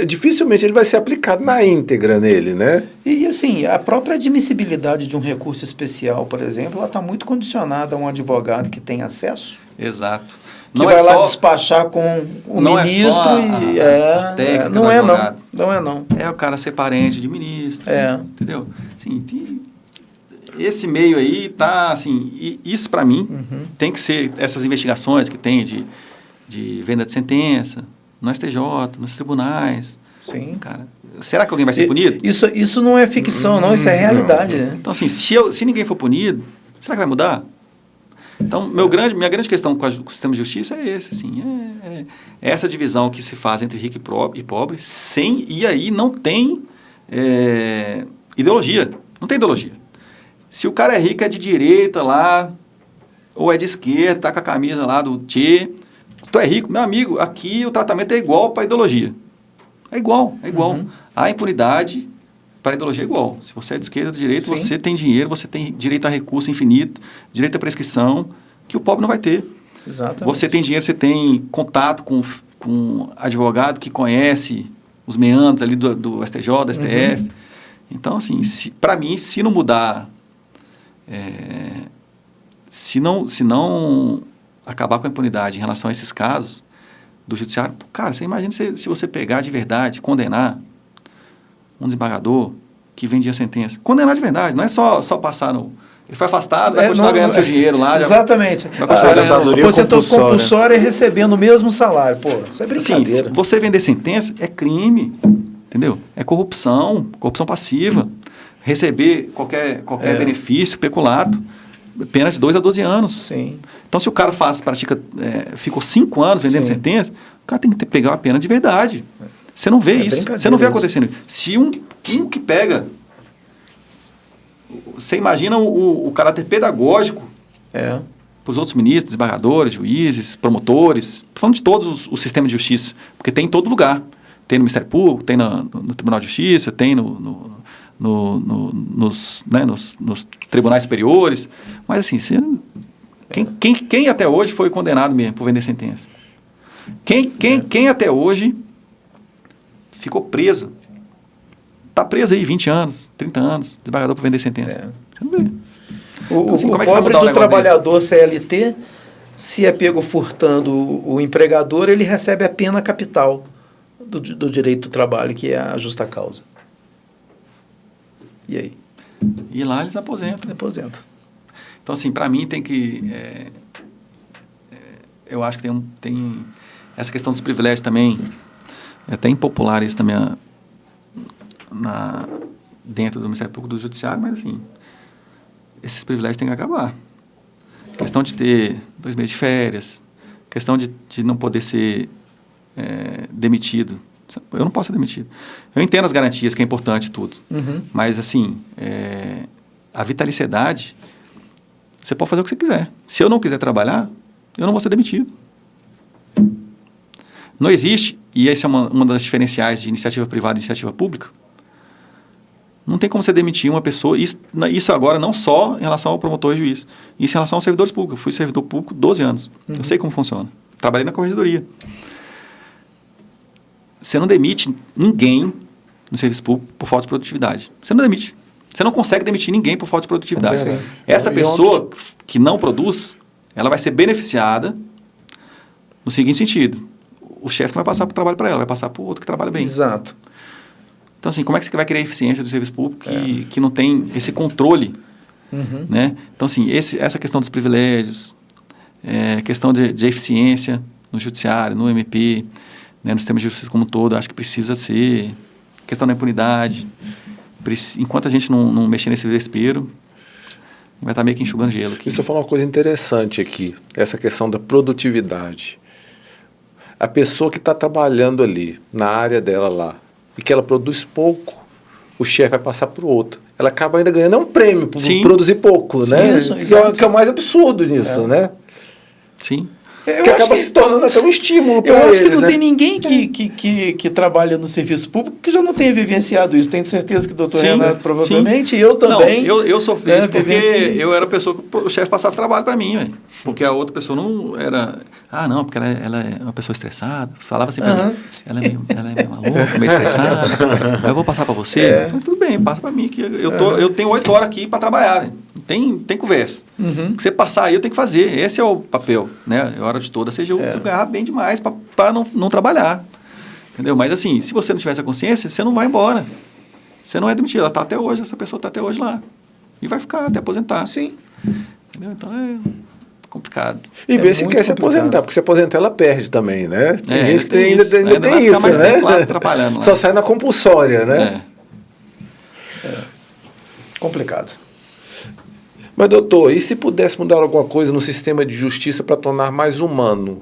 dificilmente ele vai ser aplicado na íntegra nele, né? E assim, a própria admissibilidade de um recurso especial, por exemplo, ela está muito condicionada a um advogado que tem acesso. Exato. Que vai lá despachar com o ministro a técnica não é não. Não é não. É o cara ser parente de ministro. Entendeu? Assim, esse meio aí tá assim, e isso para mim tem que ser essas investigações que tem de venda de sentença no STJ, nos tribunais. Sim, cara. Será que alguém vai ser punido? Isso não é ficção, não, isso é realidade, né? Então assim, se ninguém for punido, será que vai mudar? Então, minha grande questão com o sistema de justiça é esse, assim, é essa divisão que se faz entre rico e pobre, e aí não tem ideologia, não tem ideologia. Se o cara é rico, é de direita lá, ou é de esquerda, tá com a camisa lá do Tchê, tu é rico, meu amigo, aqui o tratamento é igual para a ideologia. É igual. A impunidade para a ideologia é igual. Se você é de esquerda ou de direita, você tem dinheiro, você tem direito a recurso infinito, direito à prescrição, que o pobre não vai ter. Exatamente. Você tem dinheiro, você tem contato com advogado que conhece os meandros ali do STJ, do STF. Então, assim, para mim, se não mudar, se não acabar com a impunidade em relação a esses casos do judiciário, cara, você imagina se você pegar de verdade, condenar um desembargador que vendia sentença. Condenar de verdade, não é só passar no... Ele foi afastado, vai continuar ganhando seu dinheiro lá. Exatamente. Vai continuar aposentadoria compulsória e recebendo o mesmo salário. Pô, isso é brincadeira. Sim, você vender sentença é crime, entendeu? É corrupção passiva. Receber qualquer benefício, peculato, pena de 2 a 12 anos. Sim. Então, se o cara ficou 5 anos vendendo sentença, o cara tem que pegar uma pena de verdade. Você não vê isso. Você não vê acontecendo. Se um que pega... Você imagina o caráter pedagógico para os outros ministros, desembargadores, juízes, promotores. Estou falando de todos os sistemas de justiça, porque tem em todo lugar. Tem no Ministério Público, tem no Tribunal de Justiça, tem nos tribunais superiores. Mas assim, quem até hoje foi condenado mesmo por vender sentença? Quem até hoje ficou preso? Está preso aí 20 anos, 30 anos, desembargador por vender sentença. Você não vê. O pobre do trabalhador CLT, se é pego furtando o empregador, ele recebe a pena capital do direito do trabalho, que é a justa causa. E aí? E lá eles aposentam. Então, assim, para mim tem que... eu acho que tem essa questão dos privilégios também. É até impopular isso também dentro do Ministério Público do Judiciário, mas assim, esses privilégios têm que acabar. Questão de ter 2 meses de férias, questão de não poder ser demitido. Eu não posso ser demitido. Eu entendo as garantias, que é importante tudo, mas assim, a vitaliciedade, você pode fazer o que você quiser. Se eu não quiser trabalhar, eu não vou ser demitido. Não existe, e essa é uma das diferenciais de iniciativa privada e iniciativa pública, não tem como você demitir uma pessoa, isso agora não só em relação ao promotor e juiz, isso em relação aos servidores públicos. Eu fui servidor público 12 anos, eu sei como funciona. Trabalhei na corregedoria. Você não demite ninguém no serviço público por falta de produtividade. Você não demite. Você não consegue demitir ninguém por falta de produtividade. Essa pessoa que não produz, ela vai ser beneficiada no seguinte sentido. O chefe não vai passar para o trabalho para ela, vai passar para o outro que trabalha bem. Exato. Então, assim, como é que você vai criar eficiência do serviço público que não tem esse controle? Né? Então, assim, essa questão dos privilégios, questão de eficiência no judiciário, no MP, né, no sistema de justiça como um todo, acho que precisa ser. Questão da impunidade. Enquanto a gente não mexer nesse vespeiro, vai estar meio que enxugando gelo aqui. Deixa eu falar uma coisa interessante aqui, essa questão da produtividade. A pessoa que está trabalhando ali, na área dela lá, e que ela produz pouco, o chefe vai passar para o outro. Ela acaba ainda ganhando um prêmio por produzir pouco, né? Isso, que é o mais absurdo nisso, né? Sim. que acaba se tornando até um estímulo para Eu eles, acho que não né? tem ninguém que trabalha no serviço público que já não tenha vivenciado isso. Tenho certeza que o doutor Sim, Renato provavelmente, sim. e eu também. Não, eu sofri isso porque vivenciei. eu era a pessoa que o chefe passava trabalho para mim, velho. Porque a outra pessoa não era... Ah, não, porque ela é uma pessoa estressada. Falava sempre, ela é meio maluca, meio estressada. Aí eu vou passar para você. Eu falei, tudo bem, passa para mim. Que eu tenho 8 horas aqui para trabalhar, velho. Tem conversa. O que você passar aí, eu tenho que fazer. Esse é o papel, né? É hora de toda, seja eu ganhar bem demais para não trabalhar. Entendeu? Mas assim, se você não tiver essa consciência, você não vai embora. Você não é demitido. Ela está até hoje, essa pessoa está até hoje lá. E vai ficar até aposentar. Sim. Entendeu? Então é complicado. E ver se muito quer se complicado. aposentar, porque se aposentar ela perde também, né? Tem gente que tem ainda isso. tem Ainda vai ficar isso, mais né? tempo lá atrapalhando lá. Só sai na compulsória, né? Complicado. Mas, doutor, e se pudesse mudar alguma coisa no sistema de justiça para tornar mais humano?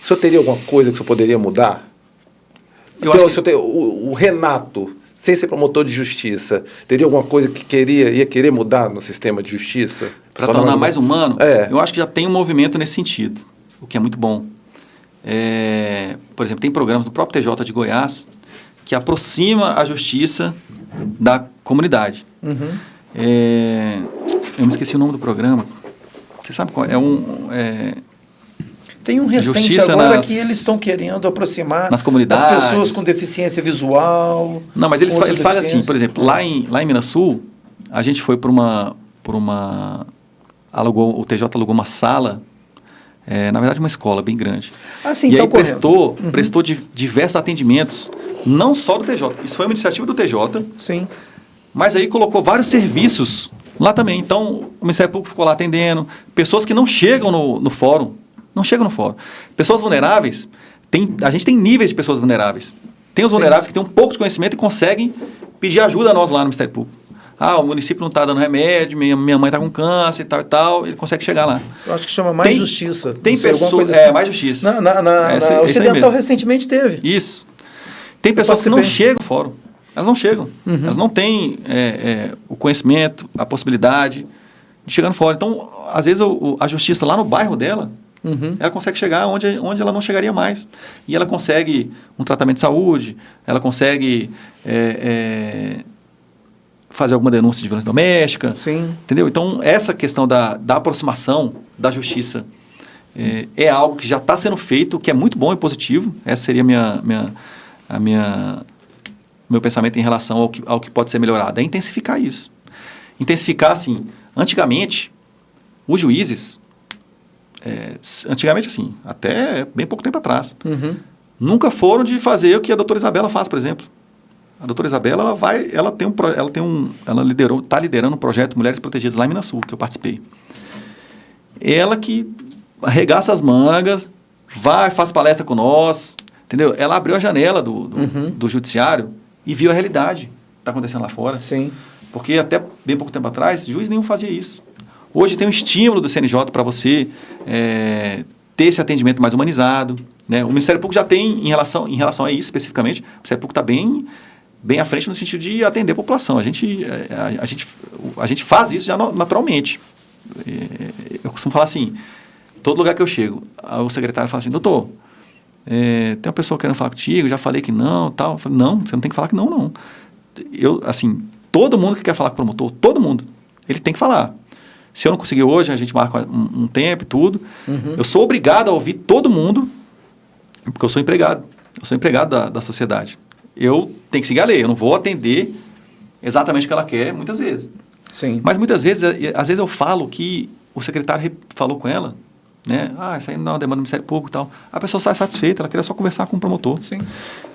O senhor teria alguma coisa que o senhor poderia mudar? Eu Então, acho que... o Renato, sem ser promotor de justiça, teria alguma coisa que ia querer mudar no sistema de justiça? Para tornar mais humano, É. eu acho que já tem um movimento nesse sentido, o que é muito bom. Por exemplo, tem programas do próprio TJ de Goiás que aproxima a justiça da comunidade. Eu me esqueci o nome do programa. Você sabe qual é? Tem um recente Justiça agora que eles estão querendo aproximar nas comunidades. as pessoas com deficiência visual. Não, mas eles fazem assim, deficiência. por exemplo, lá em Minas Sul, a gente foi o TJ alugou uma sala, na verdade uma escola bem grande. Ah, sim, e então aí prestou diversos atendimentos, não só do TJ. Isso foi uma iniciativa do TJ, Sim. mas aí colocou vários serviços lá também. Então, o Ministério Público ficou lá atendendo. Pessoas que não chegam no fórum. Não chegam no fórum. Pessoas vulneráveis, a gente tem níveis de pessoas vulneráveis. Tem os vulneráveis que têm um pouco de conhecimento e conseguem pedir ajuda a nós lá no Ministério Público. Ah, o município não está dando remédio, minha mãe está com câncer e tal, ele consegue chegar lá. Eu acho que chama Mais Justiça. Tem Não sei, alguma pessoas... coisa assim. Mais Justiça. Na Esse aí Ocidental mesmo. recentemente teve. Isso. Tem pessoas que não participei. chegam no fórum. Elas não chegam. Elas não têm o conhecimento, a possibilidade de chegar no fórum. Então, às vezes, a justiça lá no bairro dela, ela consegue chegar onde ela não chegaria mais. E ela consegue um tratamento de saúde, ela consegue fazer alguma denúncia de violência doméstica. Sim. Entendeu? Então, essa questão da aproximação da justiça é algo que já está sendo feito, que é muito bom e positivo. Essa seria meu pensamento em relação ao que pode ser melhorado. É intensificar isso. Intensificar, assim, antigamente, os juízes, antigamente, assim, até bem pouco tempo atrás, nunca foram de fazer o que a doutora Isabela faz, por exemplo. A doutora Isabela, ela está liderando um projeto Mulheres Protegidas lá em Minas Sul, que eu participei. Ela que arregaça as mangas, faz palestra com nós, entendeu? Ela abriu a janela do judiciário e viu a realidade que está acontecendo lá fora. Sim. Porque até bem pouco tempo atrás, juiz nenhum fazia isso. Hoje tem um estímulo do CNJ para você ter esse atendimento mais humanizado, né? O Ministério Público já tem, em relação a isso especificamente, o Ministério Público está bem à frente no sentido de atender a população. A gente faz isso já naturalmente. Eu costumo falar assim, todo lugar que eu chego, o secretário fala assim, doutor, tem uma pessoa querendo falar contigo, já falei que não, tal. Eu falo, não, você não tem que falar que não. Todo mundo que quer falar com o promotor, todo mundo, ele tem que falar. Se eu não conseguir hoje, a gente marca um tempo e tudo. Eu sou obrigado a ouvir todo mundo, porque eu sou empregado. Eu sou empregado da sociedade. Eu tenho que seguir a lei. Eu não vou atender exatamente o que ela quer, muitas vezes. Sim. Mas muitas vezes, às vezes eu falo que o secretário falou com ela, né? Isso aí não é uma demanda do Ministério Público e tal. A pessoa sai satisfeita, ela queria só conversar com o promotor. Sim.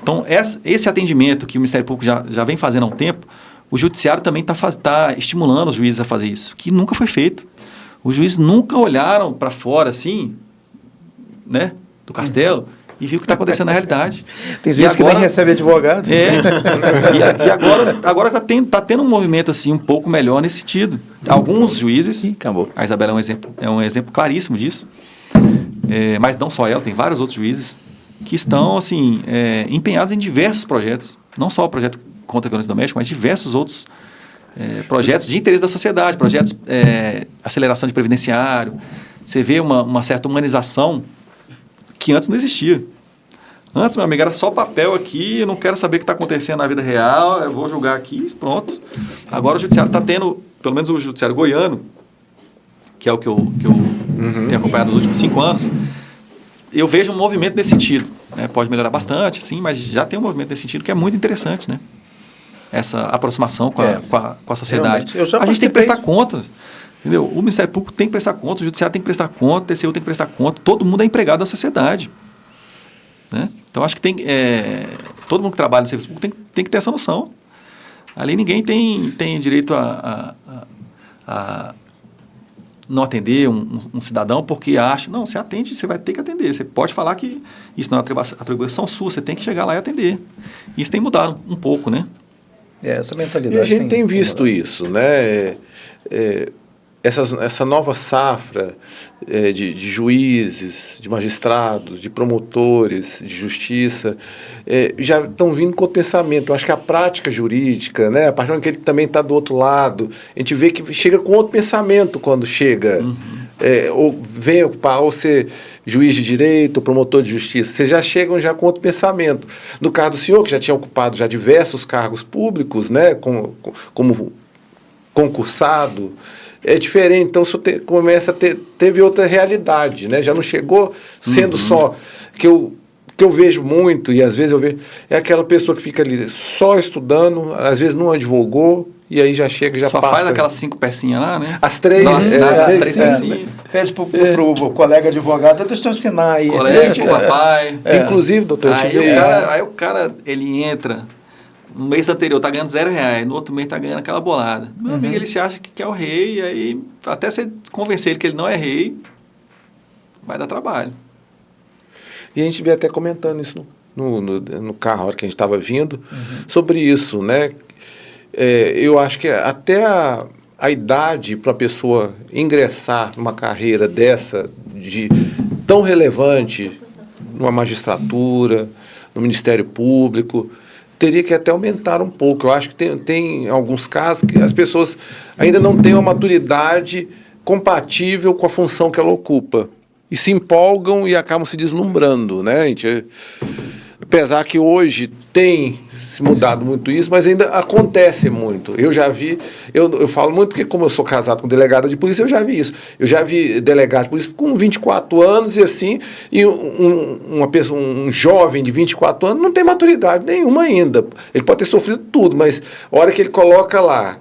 Então, esse atendimento que o Ministério Público já vem fazendo há um tempo, o Judiciário também está estimulando os juízes a fazer isso, que nunca foi feito. Os juízes nunca olharam para fora, assim, né, do castelo, e viu o que está acontecendo na realidade. Tem juízes que nem recebem advogado. E agora está tendo um movimento assim, um pouco melhor nesse sentido. Alguns juízes, Acabou. a Isabela é um exemplo claríssimo disso, mas não só ela, tem vários outros juízes que estão assim, empenhados em diversos projetos, não só o projeto contra a violência doméstica, mas diversos outros projetos de interesse da sociedade, projetos aceleração de previdenciário. Você vê uma certa humanização que antes não existia. Antes, meu amigo, era só papel aqui, eu não quero saber o que está acontecendo na vida real, eu vou julgar aqui, pronto. Agora o judiciário está tendo, pelo menos o judiciário goiano, que é o que eu tenho acompanhado nos últimos 5 anos, eu vejo um movimento nesse sentido. Né? Pode melhorar bastante, sim, mas já tem um movimento nesse sentido que é muito interessante, né? Essa aproximação com a sociedade. A gente tem que prestar contas. Entendeu? O Ministério Público tem que prestar conta, o Judiciário tem que prestar conta, o TCU tem que prestar conta, todo mundo é empregado da sociedade. Né? Então, acho que todo mundo que trabalha no serviço público tem que ter essa noção. Ali ninguém tem direito a não atender um cidadão porque acha, não, você atende, você vai ter que atender. Você pode falar que isso não é atribuição sua, você tem que chegar lá e atender. Isso tem mudado um pouco, né? Essa mentalidade. E a gente tem visto isso, né? Essa nova safra de juízes, de magistrados, de promotores, de justiça, já estão vindo com o pensamento. Eu acho que a prática jurídica, né, a partir do momento que ele também está do outro lado, a gente vê que chega com outro pensamento quando chega, ou vem ocupar, ou ser juiz de direito, ou promotor de justiça. Vocês já chegam já com outro pensamento. No caso do senhor, que já tinha ocupado já diversos cargos públicos, né, como concursado, é diferente, então isso começa a teve outra realidade, né? Já não chegou sendo só que eu vejo muito, e às vezes eu vejo, é aquela pessoa que fica ali só estudando, às vezes não advogou, e aí já chega, já só passa. Só faz aquelas 5 pecinhas lá, né? As 3, as 3 pecinhas. Pede pro colega advogado, deixa eu assinar aí. Colega, papai. Inclusive, doutor, aí o cara, ele entra, no mês anterior tá ganhando R$0, no outro mês tá ganhando aquela bolada. Meu amigo, ele se acha que é o rei, e aí até você convencer ele que ele não é rei, vai dar trabalho. E a gente veio até comentando isso no carro, a hora que a gente estava vindo, sobre isso, né? Eu acho que até a idade para a pessoa ingressar numa carreira dessa, tão relevante, numa magistratura, no Ministério Público, teria que até aumentar um pouco. Eu acho que tem alguns casos que as pessoas ainda não têm uma maturidade compatível com a função que ela ocupa. E se empolgam e acabam se deslumbrando, né? Apesar que hoje tem se mudado muito isso, mas ainda acontece muito. Eu já vi, eu falo muito porque como eu sou casado com delegada de polícia, eu já vi isso. Eu já vi delegado de polícia com 24 anos e assim, e um jovem de 24 anos não tem maturidade nenhuma ainda. Ele pode ter sofrido tudo, mas a hora que ele coloca lá,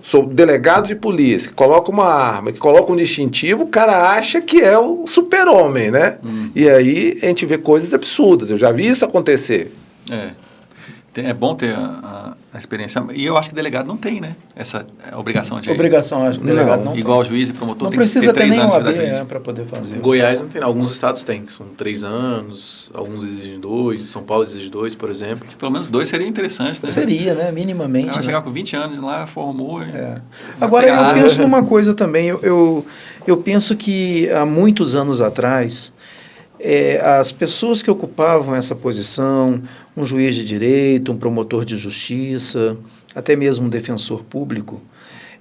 sou delegado de polícia, que coloca uma arma, que coloca um distintivo, o cara acha que é o super-homem, né? E aí a gente vê coisas absurdas. Eu já vi isso acontecer. É bom ter a experiência. E eu acho que delegado não tem, né? Essa obrigação de... Obrigação, acho que delegado não igual juiz e promotor não tem precisa que ter 3 nem anos OAB, de idade. para poder fazer. Goiás não tem, alguns estados têm, que são 3 anos, alguns exigem 2, São Paulo exige 2, por exemplo. Pelo menos 2 seria interessante, né? Seria, né? Minimamente. Vai chegar com 20 anos lá, formou. Agora, eu penso numa coisa também. Eu penso que há muitos anos atrás, as pessoas que ocupavam essa posição, um juiz de direito, um promotor de justiça, até mesmo um defensor público,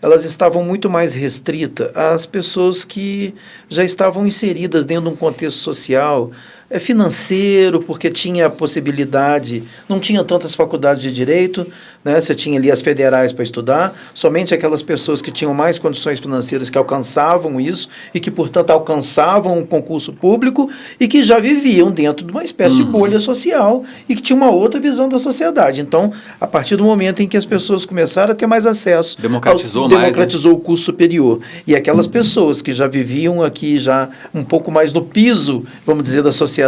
elas estavam muito mais restritas às pessoas que já estavam inseridas dentro de um contexto social, financeiro, porque tinha a possibilidade, não tinha tantas faculdades de direito, né? Você tinha ali as federais para estudar, somente aquelas pessoas que tinham mais condições financeiras que alcançavam isso e que, portanto, alcançavam um concurso público e que já viviam dentro de uma espécie de bolha social e que tinha uma outra visão da sociedade. Então, a partir do momento em que as pessoas começaram a ter mais acesso, democratizou o curso superior. E aquelas pessoas que já viviam aqui já um pouco mais no piso, vamos dizer, da sociedade,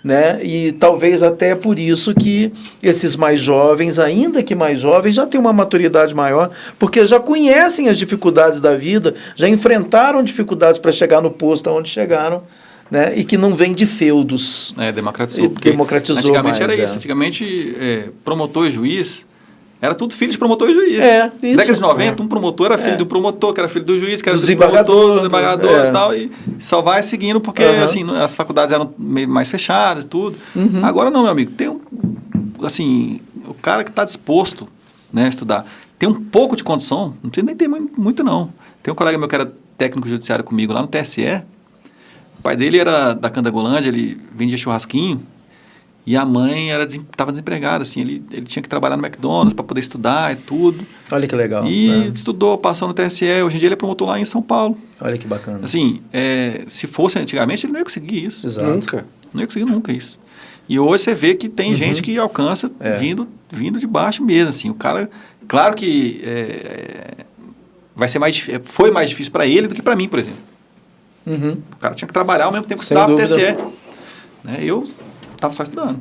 né? E talvez até por isso que esses mais jovens, ainda que mais jovens, já têm uma maturidade maior, porque já conhecem as dificuldades da vida, já enfrentaram dificuldades para chegar no posto aonde chegaram, né? E que não vem de feudos. Democratizou antigamente mais, era isso. Antigamente, promotor e juiz era tudo filho de promotor e juiz. Isso. Década de 90, um promotor era filho do promotor, que era filho do juiz, que era do desembargador, desembargador e tal, e só vai seguindo porque assim, as faculdades eram meio mais fechadas e tudo. Agora não, meu amigo, tem o cara que está disposto, né, a estudar, tem um pouco de condição, não precisa nem ter muito não. Tem um colega meu que era técnico judiciário comigo lá no TSE, O pai dele era da Candangolândia, ele vendia churrasquinho e a mãe estava desempregada, assim, ele tinha que trabalhar no McDonald's para poder estudar e tudo. Olha que legal. E estudou, passou no TSE, hoje em dia ele é promotor lá em São Paulo. Olha que bacana. Assim, se fosse antigamente, ele não ia conseguir isso. Exato. Nunca. Não ia conseguir nunca isso. E hoje você vê que tem gente que alcança vindo de baixo mesmo, assim. O cara, claro que foi mais difícil para ele do que para mim, por exemplo. O cara tinha que trabalhar ao mesmo tempo que estudava no TSE. Né? Eu estava só estudando.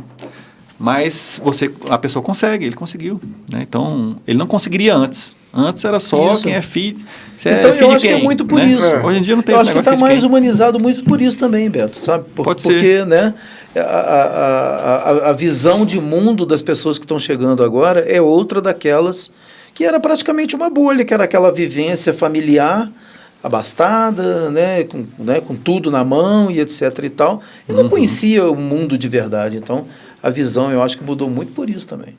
Mas a pessoa consegue, ele conseguiu. Né? Então, ele não conseguiria antes. Antes era só quem é filho. Então, eu acho que é muito por isso. Hoje em dia não tem eu esse acho que está mais humanizado muito por isso também, Beto, sabe? Pode porque, ser. Né, a visão de mundo das pessoas que estão chegando agora é outra daquelas que era praticamente uma bolha, que era aquela vivência familiar, abastada, né, com tudo na mão e etc e tal. E não conhecia o mundo de verdade. Então, a visão, eu acho que mudou muito por isso também.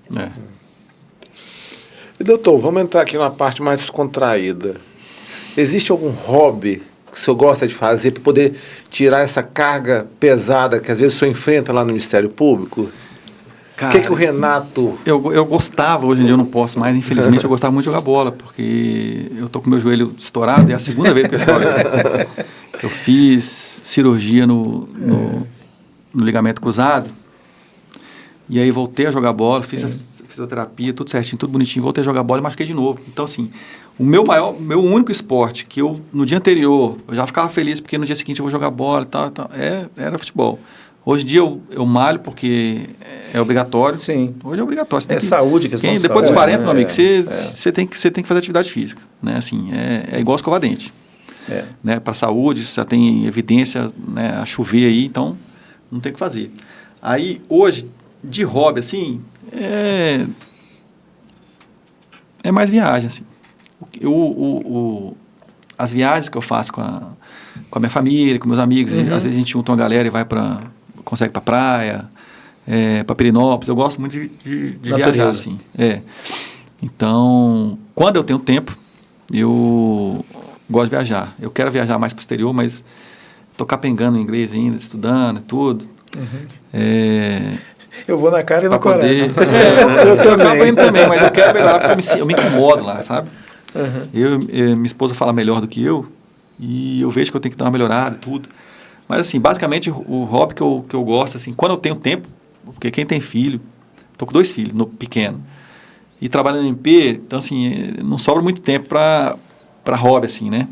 E, doutor, vamos entrar aqui numa parte mais descontraída. Existe algum hobby que o senhor gosta de fazer para poder tirar essa carga pesada que às vezes o senhor enfrenta lá no Ministério Público? Cara, o que o Renato... Eu gostava, hoje em dia eu não posso mais, infelizmente eu gostava muito de jogar bola, porque eu tô com meu joelho estourado, é a segunda vez que eu estouro. Eu fiz cirurgia no ligamento cruzado, e aí voltei a jogar bola, fiz a fisioterapia, tudo certinho, tudo bonitinho, voltei a jogar bola e machuquei de novo. Então, assim, o meu único esporte, que eu, no dia anterior, eu já ficava feliz, porque no dia seguinte eu vou jogar bola e tal, era futebol. Hoje em dia eu malho porque é obrigatório. Sim. Hoje é obrigatório. Você tem saúde, questão de saúde. Depois dos 40, meu amigo, você tem que fazer atividade física. Né? Assim, é igual escovar dente. Né? Para a saúde, já tem evidência, né, a chover aí, então não tem o que fazer. Aí, hoje, de hobby, assim, é mais viagem, assim. As viagens que eu faço com a minha família, com meus amigos, às vezes a gente junta uma galera e consegue para praia, para Pirenópolis. Eu gosto muito de viajar, assim. Então, quando eu tenho tempo, eu gosto de viajar. Eu quero viajar mais para o exterior, mas estou capengando em inglês ainda, estudando e tudo. Eu vou na cara e na coragem. Eu acabo indo também, mas eu quero melhorar porque eu me incomodo lá, sabe? Minha esposa fala melhor do que eu e eu vejo que eu tenho que dar uma melhorada e tudo. Mas, assim, basicamente, o hobby que eu gosto, assim, quando eu tenho tempo, porque quem tem filho, estou com 2 filhos, pequeno, e trabalhando no MP, então, assim, não sobra muito tempo para hobby, assim, né?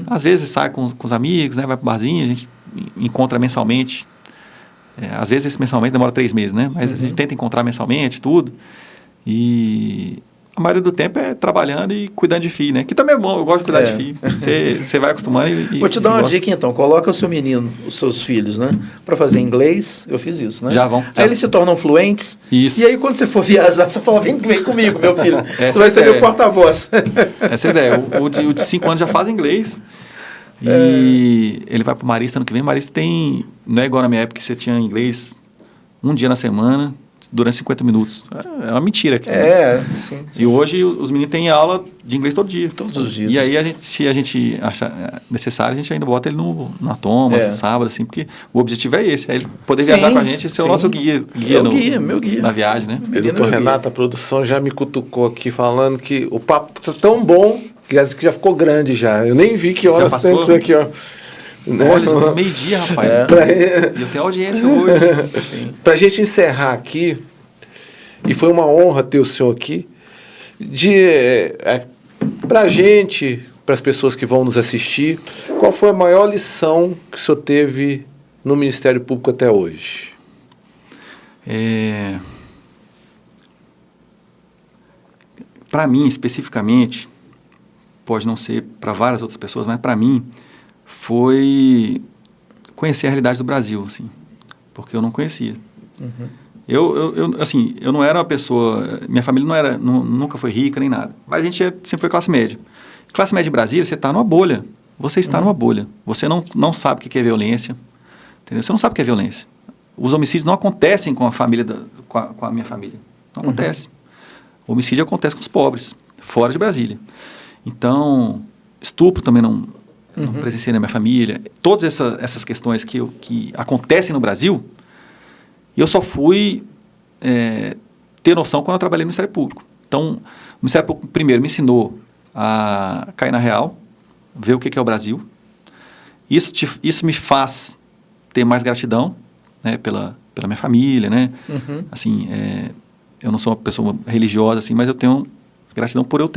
Às vezes sai com os amigos, né? Vai para o barzinho, a gente encontra mensalmente. Às vezes esse mensalmente demora 3 meses, né? Mas a gente tenta encontrar mensalmente, tudo. E a maioria do tempo é trabalhando e cuidando de filho, né? Que também é bom, eu gosto de cuidar de filho. Você vai acostumando e vou te dar uma dica, então. Coloca o seu menino, os seus filhos, né? Para fazer inglês, eu fiz isso, né? Já vão. Aí eles se tornam fluentes. Isso. E aí, quando você for viajar, você fala, vem comigo, meu filho. Você vai ser meu porta-voz. Essa é a ideia. O de 5 anos já faz inglês. E ele vai para o Marista ano que vem. O Marista não é igual na minha época que você tinha inglês um dia na semana, durante 50 minutos. É uma mentira aqui. Sim. E hoje os meninos têm aula de inglês todo dia. Todos os dias. E aí, se a gente achar necessário, a gente ainda bota ele na toma, sábado, assim, porque o objetivo é esse, é ele poder viajar com a gente e ser o nosso guia meu guia. na viagem, né? O doutor Renato, a produção já me cutucou aqui, falando que o papo tá tão bom que já ficou grande já. Eu nem vi que horas temos aqui, ó. Olha, já foi meio-dia, rapaz. Eu tenho audiência hoje. Para a gente encerrar aqui, e foi uma honra ter o senhor aqui, para a gente, para as pessoas que vão nos assistir, qual foi a maior lição que o senhor teve no Ministério Público até hoje? Para mim, especificamente, pode não ser para várias outras pessoas, mas para mim foi conhecer a realidade do Brasil, assim, porque eu não conhecia. Eu não era uma pessoa, minha família nunca foi rica nem nada, mas a gente sempre foi classe média. Classe média em Brasília, você está numa bolha, você está numa bolha, você não sabe o que é violência, entendeu? Você não sabe o que é violência. Os homicídios não acontecem com a família, com a minha família, não acontece. O homicídio acontece com os pobres, fora de Brasília. Então, estupro também não presenciei na minha família. Todas essas questões que acontecem no Brasil, eu só fui ter noção quando eu trabalhei no Ministério Público. Então, o Ministério Público, primeiro, me ensinou a cair na real, ver o que é o Brasil. Isso me faz ter mais gratidão, né, pela minha família, né? Assim, eu não sou uma pessoa religiosa, assim, mas eu tenho gratidão por eu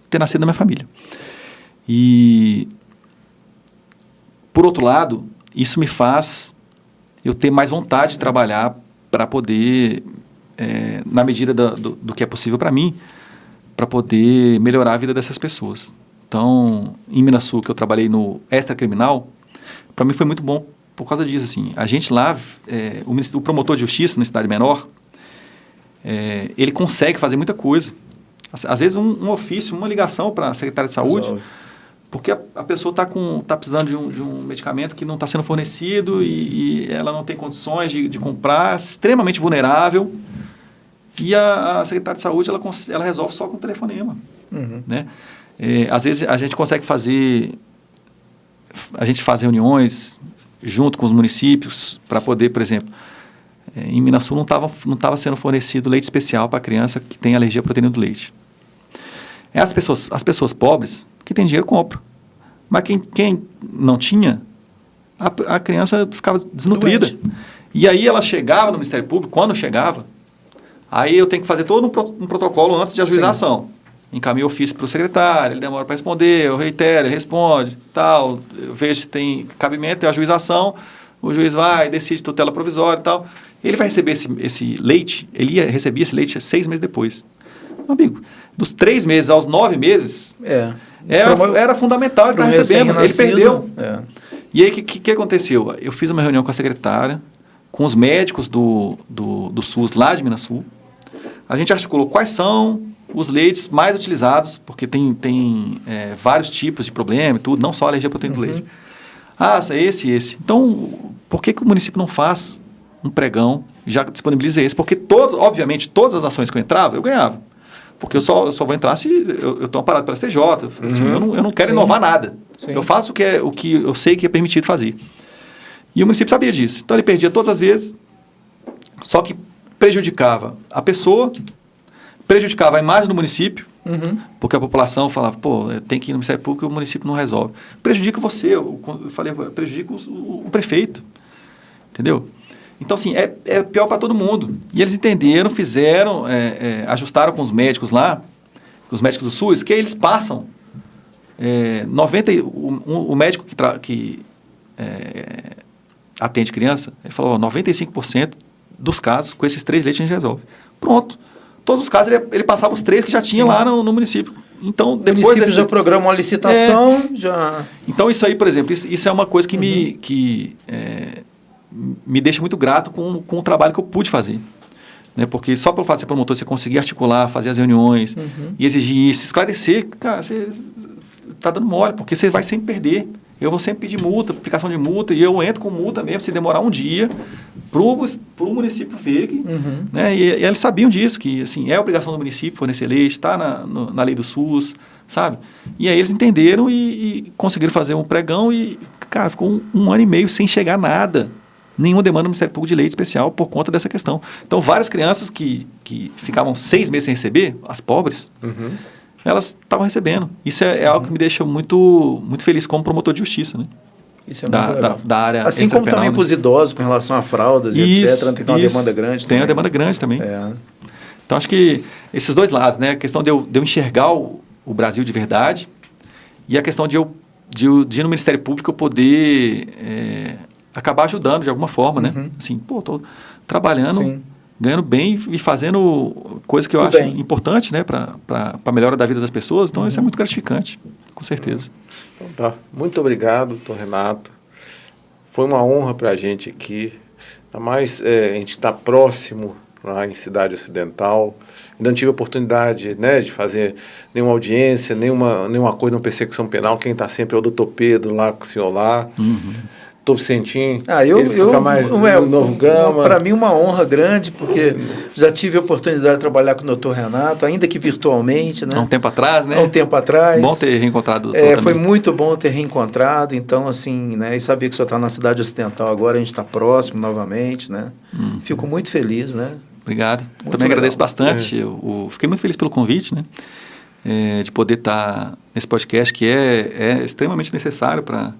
ter nascido na minha família. E, por outro lado, isso me faz eu ter mais vontade de trabalhar para poder, na medida do que é possível para mim, para poder melhorar a vida dessas pessoas. Então, em Minas Sul, que eu trabalhei no extracriminal, para mim foi muito bom por causa disso. Assim. A gente lá, o promotor de justiça na cidade menor, ele consegue fazer muita coisa. Às vezes um ofício, uma ligação para a secretária de saúde, porque a pessoa está precisando de um medicamento que não está sendo fornecido e ela não tem condições de comprar, extremamente vulnerável, e a secretária de saúde ela resolve só com telefonema. Né? Às vezes a gente consegue faz reuniões junto com os municípios para poder, por exemplo, em Minas Sul não estava sendo fornecido leite especial para criança que tem alergia à proteína do leite. As pessoas pobres que têm dinheiro compram. Mas quem não tinha, a criança ficava desnutrida. Doente. E aí ela chegava no Ministério Público, quando chegava, aí eu tenho que fazer todo um protocolo antes de ajuização. Encaminho o ofício para o secretário, ele demora para responder, eu reitero, ele responde, tal, eu vejo se tem cabimento, tem ajuização, o juiz vai, decide tutela provisória e tal. Ele vai receber esse leite, ele ia receber esse leite 6 meses depois. Meu amigo, dos 3 meses aos 9 meses, era fundamental ele estar recebendo, ele perdeu. E aí, o que aconteceu? Eu fiz uma reunião com a secretária, com os médicos do SUS lá de Minas Sul. A gente articulou quais são os leites mais utilizados, porque tem vários tipos de problema e tudo, não só alergia à proteína do leite. Esse. Então, por que o município não faz um pregão e já disponibiliza esse? Porque, obviamente, todas as ações que eu entrava, eu ganhava. Porque eu só vou entrar se eu estou amparado pela STJ. Assim, eu não quero inovar nada. Sim. Eu faço o que eu sei que é permitido fazer. E o município sabia disso. Então, ele perdia todas as vezes, só que prejudicava a pessoa, prejudicava a imagem do município, porque a população falava, tem que ir no Ministério Público e o município não resolve. Prejudica você, eu falei, prejudica o prefeito. Entendeu? Então, assim, é pior para todo mundo. E eles entenderam, fizeram, ajustaram com os médicos lá, com os médicos do SUS, que eles passam o médico que atende criança, ele falou, 95% dos casos, com esses 3 leites a gente resolve. Pronto. Todos os casos, ele passava os 3 que já tinha lá no município. Então, depois o município já programa uma licitação, já... Então, isso aí, por exemplo, isso é uma coisa que me deixa muito grato com o trabalho que eu pude fazer. Né? Porque só pelo fato de ser promotor, você conseguir articular, fazer as reuniões e exigir isso, esclarecer, cara, você está dando mole, porque você vai sempre perder. Eu vou sempre pedir multa, aplicação de multa, e eu entro com multa mesmo, se demorar um dia, para o município ver. Né? E eles sabiam disso, que assim, é obrigação do município fornecer leite, está na lei do SUS, sabe? E aí eles entenderam e conseguiram fazer um pregão e, cara, ficou um ano e meio sem chegar nada. Nenhuma demanda do Ministério Público de leite especial por conta dessa questão. Então, várias crianças que ficavam 6 meses sem receber, as pobres, elas estavam recebendo. Isso é algo que me deixa muito, muito feliz como promotor de justiça, né? Isso é muito legal. Da área assim como também para os idosos com relação a fraldas e etc. Tem uma demanda grande. Tem uma demanda grande também. Então, acho que esses dois lados, né? A questão de eu enxergar o Brasil de verdade e a questão de ir no Ministério Público eu poder acabar ajudando de alguma forma, né? Assim, estou trabalhando, ganhando bem e fazendo coisa que eu acho importante, né? Para a melhora da vida das pessoas. Então, isso é muito gratificante, com certeza. Então tá. Muito obrigado, doutor Renato. Foi uma honra para a gente aqui. Ainda mais a gente está próximo lá em Cidade Ocidental. Ainda não tive a oportunidade, né, de fazer nenhuma audiência, nenhuma coisa, uma persecução penal. Quem está sempre é o doutor Pedro lá com o senhor lá. doutor Vicentinho? Eu fica mais no Novo Gama? Para mim, uma honra grande, porque já tive a oportunidade de trabalhar com o doutor Renato, ainda que virtualmente, né? Há um tempo atrás, né? Há um tempo atrás. Bom ter reencontrado o doutor Foi também. muito bom ter reencontrado, então, assim, né? E saber que o senhor está na cidade ocidental agora, a gente está próximo novamente, né? Fico muito feliz, né? Obrigado. Muito Também legal. agradeço bastante. Eu fiquei muito feliz pelo convite, né? De poder estar nesse podcast que é extremamente necessário para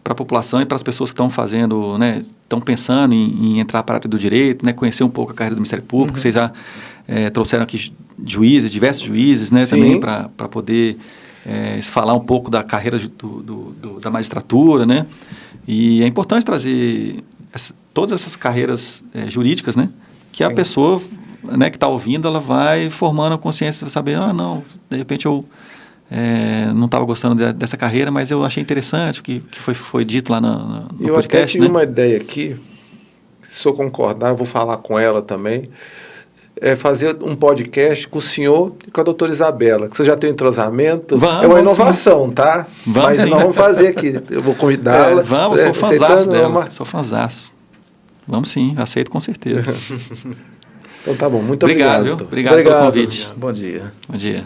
a população e para as pessoas que estão fazendo, né? Estão pensando em entrar para a área do direito, né? Conhecer um pouco a carreira do Ministério Público. Vocês já trouxeram aqui juízes, diversos juízes, né? Sim. Também para poder falar um pouco da carreira da magistratura, né? E é importante trazer todas essas carreiras jurídicas, né? Que a Sim. pessoa, né, que está ouvindo, ela vai formando a consciência, saber, não, de repente eu não estava gostando dessa carreira, mas eu achei interessante o que foi dito lá no eu podcast. até tive né? uma ideia aqui, se eu concordar, eu vou falar com ela também, fazer um podcast com o senhor e com a doutora Isabela, que você já tem um entrosamento. Vamos, é uma vamos inovação, tá? Vamos, mas sim. nós vamos fazer aqui. Eu vou convidá-la. Vamos, sou fãzaço aceitando, dela, sou fãzaço. Vamos sim, aceito com certeza. Então tá bom, muito obrigado. obrigado. Viu? Obrigado pelo convite. Bom dia. Bom dia.